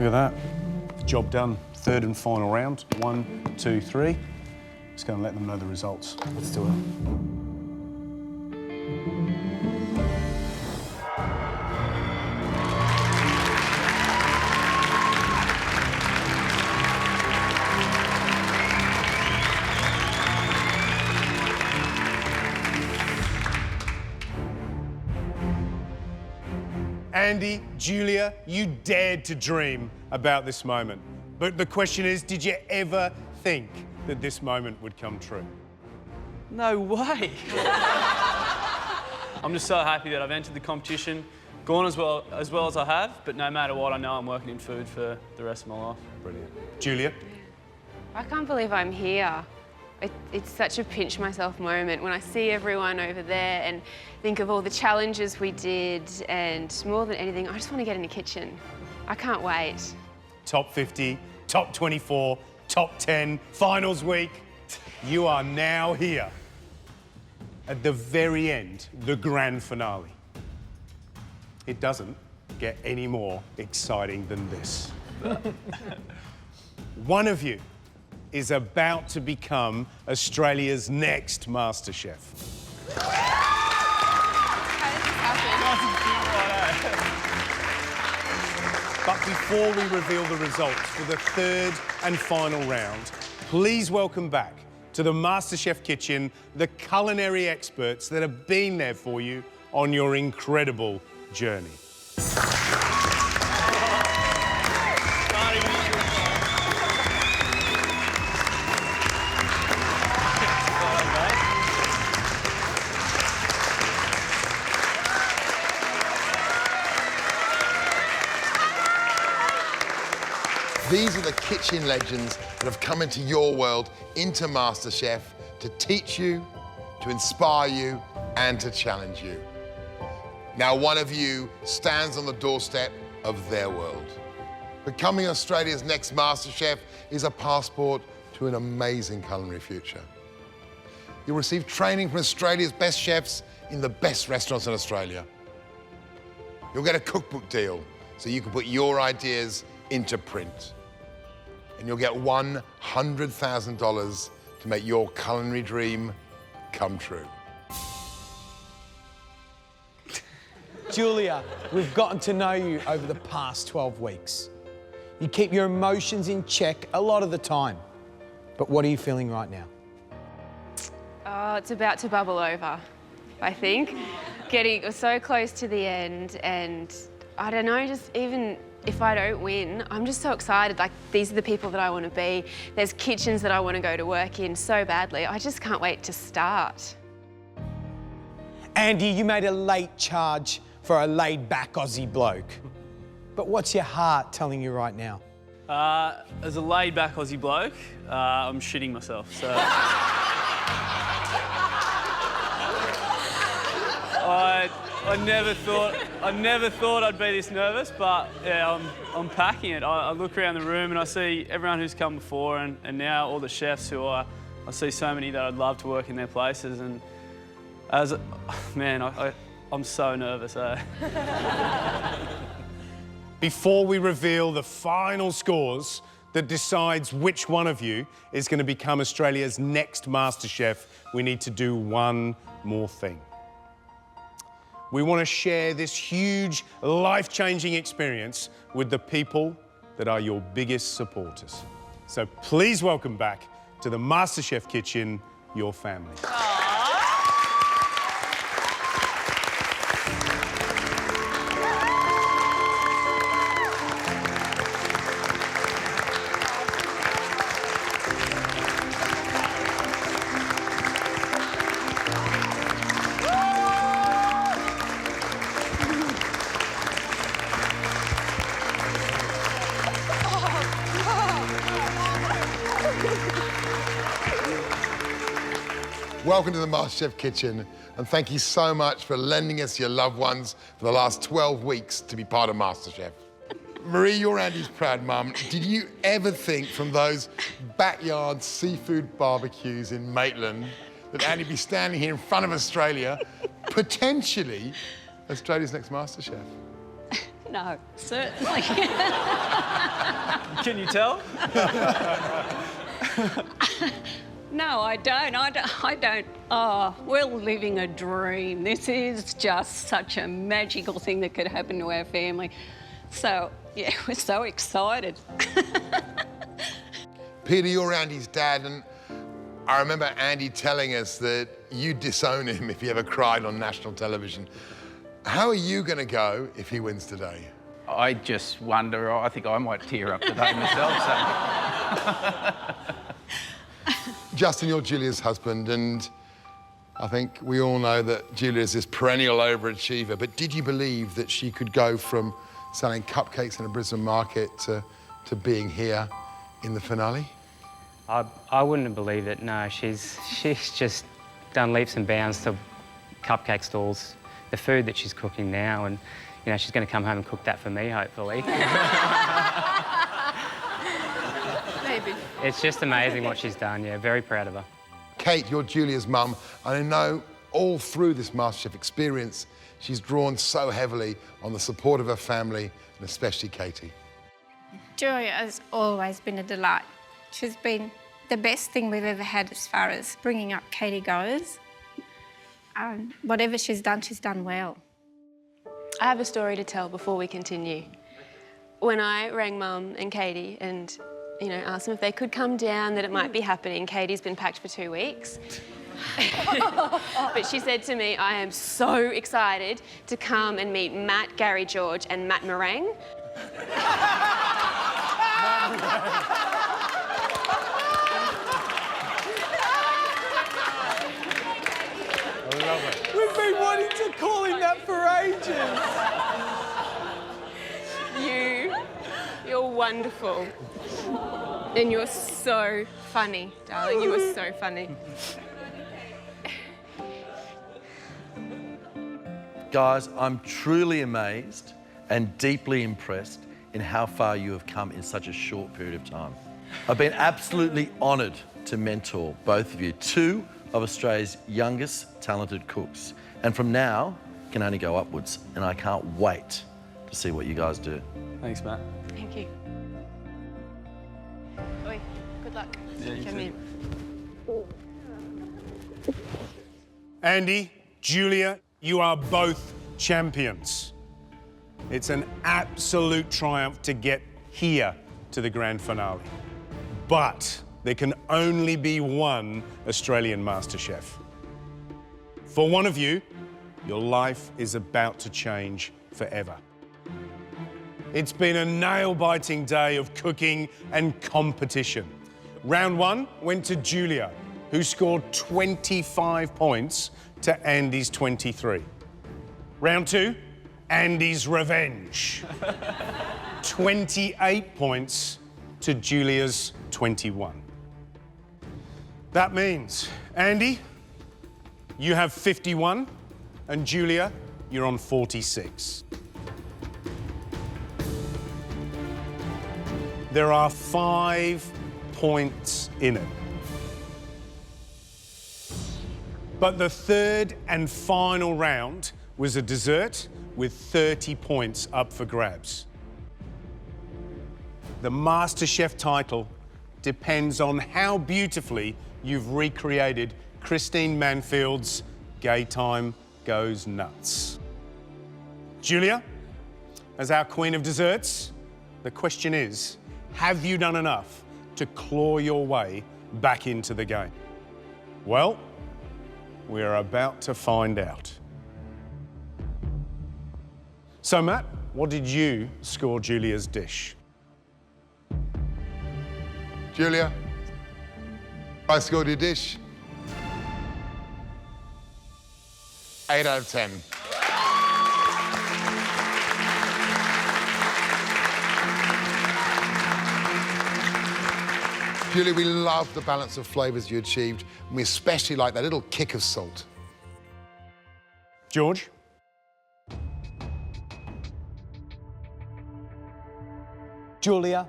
Look at that. Job done. Third and final round. 1, 2, 3. Just going to let them know the results. Let's do it. Andy, Julia, you dared to dream about this moment. But the question is, did you ever think that this moment would come true? No way. I'm just so happy that I've entered the competition. gone as well as I have, but no matter what, I know I'm working in food for the rest of my life. Brilliant. Julia? I can't believe I'm here. It's such a pinch myself moment when I see everyone over there and think of all the challenges we did, and more than anything, I just want to get in the kitchen. I can't wait. Top 50, top 24, top 10, finals week. You are now here at the very end, the grand finale. It doesn't get any more exciting than this. One of you is about to become Australia's next MasterChef. But before we reveal the results for the third and final round, please welcome back to the MasterChef kitchen the culinary experts that have been there for you on your incredible journey. These are the kitchen legends that have come into your world, into MasterChef, to teach you, to inspire you, and to challenge you. Now, one of you stands on the doorstep of their world. Becoming Australia's next MasterChef is a passport to an amazing culinary future. You'll receive training from Australia's best chefs in the best restaurants in Australia. You'll get a cookbook deal so you can put your ideas into print. And you'll get $100,000 to make your culinary dream come true. Julia, we've gotten to know you over the past 12 weeks. You keep your emotions in check a lot of the time. But what are you feeling right now? Oh, it's about to bubble over, I think. Getting so close to the end, and I don't know, just even if I don't win, I'm just so excited. Like, these are the people that I want to be. There's kitchens that I want to go to work in so badly. I just can't wait to start. Andy, you made a late charge for a laid-back Aussie bloke. But what's your heart telling you right now? As a laid-back Aussie bloke, I'm shitting myself, so... I never thought I'd be this nervous, but yeah, I'm packing it. I look around the room and I see everyone who's come before, and now all the chefs who I see so many that I'd love to work in their places, and I'm so nervous. Before we reveal the final scores that decides which one of you is going to become Australia's next MasterChef, we need to do one more thing. We want to share this huge, life-changing experience with the people that are your biggest supporters. So please welcome back to the MasterChef kitchen, your family. Welcome to the MasterChef kitchen, and thank you so much for lending us your loved ones for the last 12 weeks to be part of MasterChef. Marie, you're Andy's proud mum. Did you ever think from those backyard seafood barbecues in Maitland that Andy'd be standing here in front of Australia, potentially Australia's next MasterChef? No, certainly. Can you tell? No, I don't. I don't. Oh, we're living a dream. This is just such a magical thing that could happen to our family. So, yeah, we're so excited. Peter, you're Andy's dad, and I remember Andy telling us that you'd disown him if he ever cried on national television. How are you going to go if he wins today? I just wonder, I think I might tear up today myself. So. Justin, you're Julia's husband, and I think we all know that Julia is this perennial overachiever, but did you believe that she could go from selling cupcakes in a Brisbane market to being here in the finale? I wouldn't have believed it, no. She's just done leaps and bounds to cupcake stalls, the food that she's cooking now, and you know, she's going to come home and cook that for me, hopefully. Maybe. It's just amazing what she's done, yeah, very proud of her. Kate, you're Julia's mum, and I know all through this MasterChef experience, she's drawn so heavily on the support of her family, and especially Katie. Julia has always been a delight. She's been the best thing we've ever had as far as bringing up Katie goes. Whatever she's done well. I have a story to tell before we continue. When I rang Mum and Katie and, you know, asked them if they could come down, that it might be happening, Katie's been packed for 2 weeks. But she said to me, I am so excited to come and meet Matt, Gary George and Matt Meringue. I love it. We've been wanting to call him that for ages. You're wonderful. And you're so funny, darling. You are so funny. Guys, I'm truly amazed and deeply impressed in how far you have come in such a short period of time. I've been absolutely honoured to mentor both of you, two of Australia's youngest talented cooks. And from now, it can only go upwards. And I can't wait to see what you guys do. Thanks, Matt. Thank you. Oi, good luck. Yeah, you Come in. Andy, Julia, you are both champions. It's an absolute triumph to get here to the grand finale. But there can only be one Australian MasterChef. For one of you, your life is about to change forever. It's been a nail-biting day of cooking and competition. Round one went to Julia, who scored 25 points to Andy's 23. Round two, Andy's revenge. 28 points to Julia's 21. That means, Andy, you have 51, and Julia, you're on 46. There are 5 points in it. But the third and final round was a dessert with 30 points up for grabs. The MasterChef title depends on how beautifully you've recreated Christine Manfield's Gay Time Goes Nuts. Julia, as our queen of desserts, the question is, have you done enough to claw your way back into the game? Well, we're about to find out. So, Matt, what did you score Julia's dish? Julia, I scored your dish 8 out of 10. Julia, we love the balance of flavours you achieved, and we especially like that little kick of salt. George? Julia,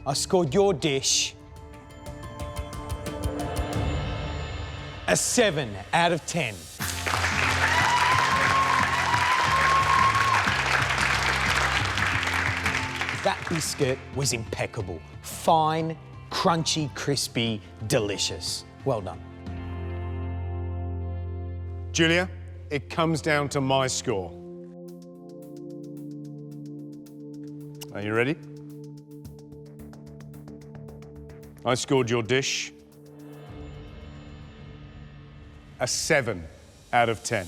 I scored your dish a 7 out of 10. That biscuit was impeccable. Fine, crunchy, crispy, delicious. Well done. Julia, it comes down to my score. Are you ready? I scored your dish a 7 out of 10.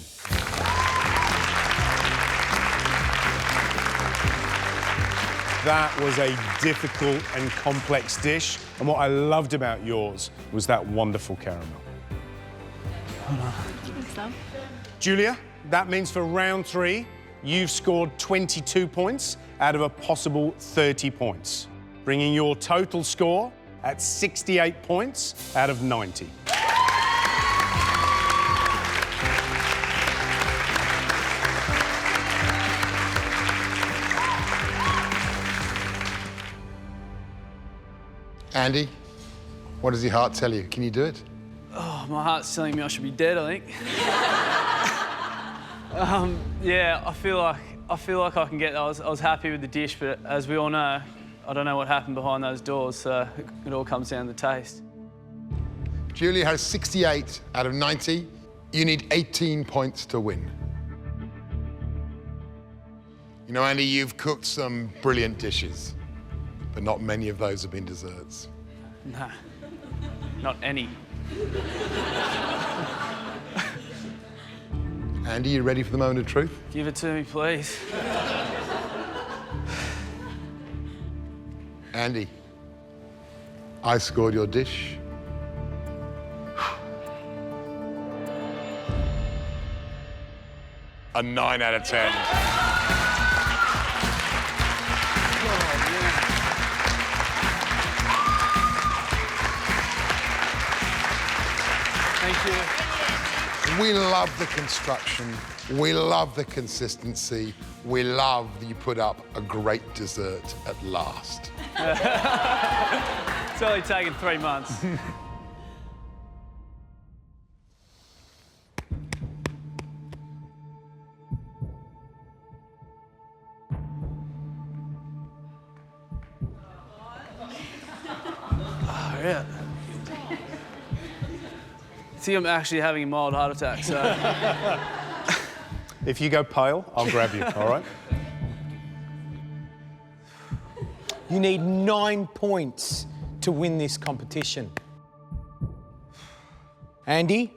That was a difficult and complex dish, and what I loved about yours was that wonderful caramel. Thanks, love. Julia, that means for round 3, you've scored 22 points out of a possible 30 points, bringing your total score at 68 points out of 90. Andy, what does your heart tell you? Can you do it? Oh, my heart's telling me I should be dead, I think. Yeah, I feel like I can get there. I was happy with the dish, but as we all know, I don't know what happened behind those doors, so it all comes down to the taste. Julia has 68 out of 90. You need 18 points to win. You know, Andy, you've cooked some brilliant dishes, but not many of those have been desserts. Nah, not any. Andy, you ready for the moment of truth? Give it to me, please. Andy, I scored your dish. A 9 out of 10. Thank you. We love the construction. We love the consistency. We love that you put up a great dessert at last. It's only taken 3 months. Oh, yeah. I think I'm actually having a mild heart attack, so... If you go pale, I'll grab you, all right? You need 9 points to win this competition. Andy?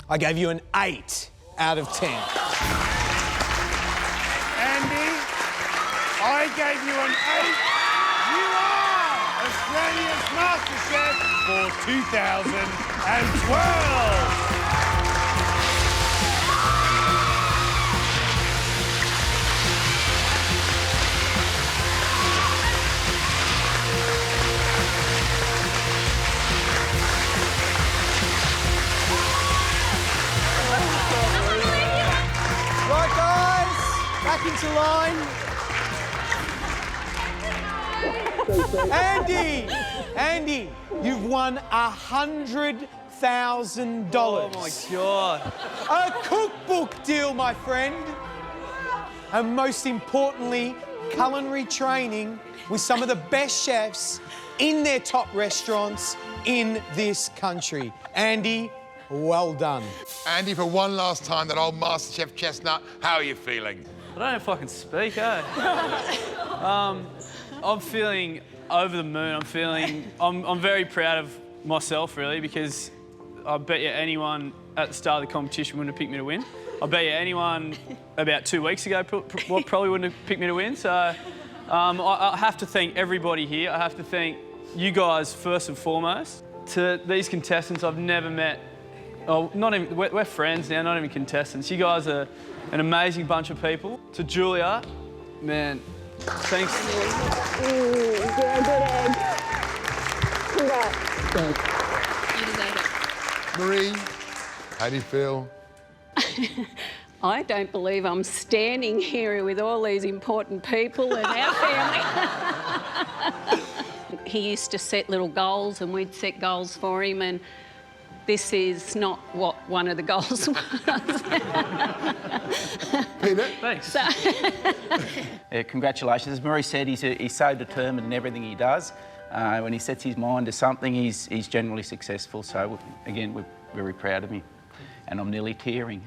I gave you an 8 out of 10. Andy, I gave you an 8. You are Australia's MasterChef for 2012. Right, guys, back into line. Andy, you've won $100,000. Oh, my God. A cookbook deal, my friend. And most importantly, culinary training with some of the best chefs in their top restaurants in this country. Andy, well done. Andy, for one last time, that old MasterChef chestnut, how are you feeling? I don't know if I can speak, eh? I'm feeling over the moon. I'm very proud of myself, really, because I bet you anyone at the start of the competition wouldn't have picked me to win. I bet you anyone about 2 weeks ago probably wouldn't have picked me to win. So I have to thank everybody here. I have to thank you guys first and foremost. To these contestants I've never met. Oh, not even, we're friends now, not even contestants. You guys are an amazing bunch of people. To Julia, man, thanks. Marie, how do you feel? I don't believe I'm standing here with all these important people in our family. He used to set little goals and we'd set goals for him, and this is not what one of the goals was. Peter? Thanks. Yeah, congratulations. As Marie said, he's so determined in everything he does. When he sets his mind to something, he's generally successful. So, again, we're very proud of him. And I'm nearly tearing.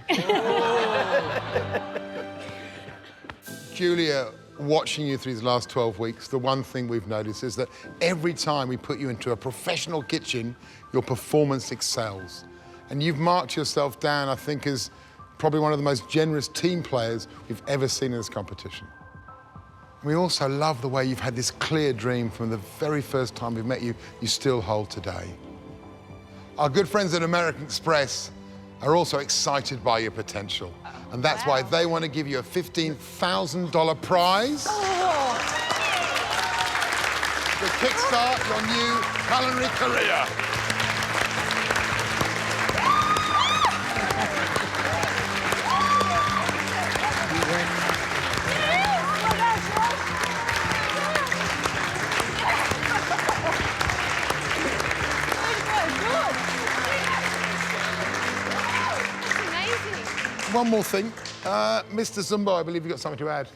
Julia, watching you through these last 12 weeks, the one thing we've noticed is that every time we put you into a professional kitchen, your performance excels. And you've marked yourself down, I think, as probably one of the most generous team players we've ever seen in this competition. We also love the way you've had this clear dream from the very first time we've met you, you still hold today. Our good friends at American Express are also excited by your potential. And that's why they want to give you a $15,000 prize to kickstart your new culinary career. One more thing. Mr. Zumbo, I believe you've got something to add.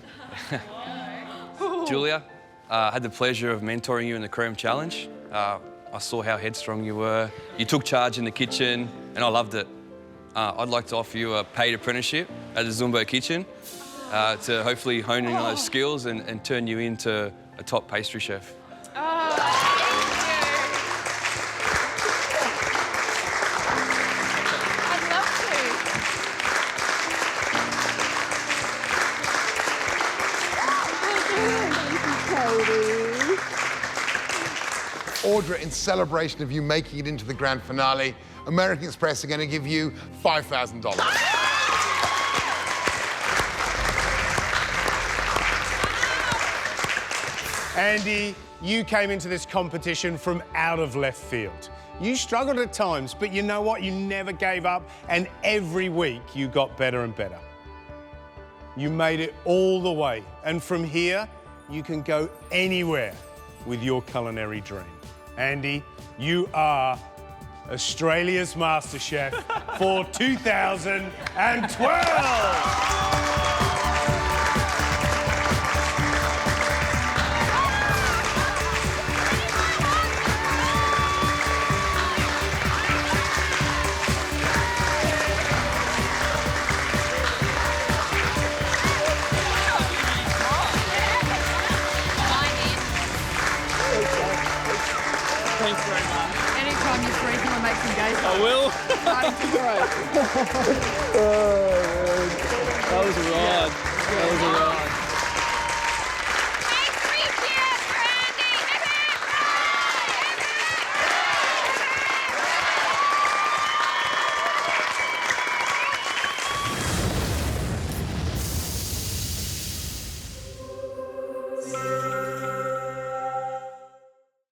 Julia, I had the pleasure of mentoring you in the Cream Challenge. I saw how headstrong you were. You took charge in the kitchen, and I loved it. I'd like to offer you a paid apprenticeship at the Zumbo kitchen to hopefully hone in on those skills and turn you into a top pastry chef. Audra, in celebration of you making it into the grand finale, American Express are going to give you $5,000. Andy, you came into this competition from out of left field. You struggled at times, but you know what? You never gave up, and every week you got better and better. You made it all the way, and from here, you can go anywhere with your culinary dream. Andy, you are Australia's MasterChef for 2012! Thanks very much. Anytime you're free, come and make some gay I will. Starting tomorrow. Oh, man. That was a ride. That was a ride.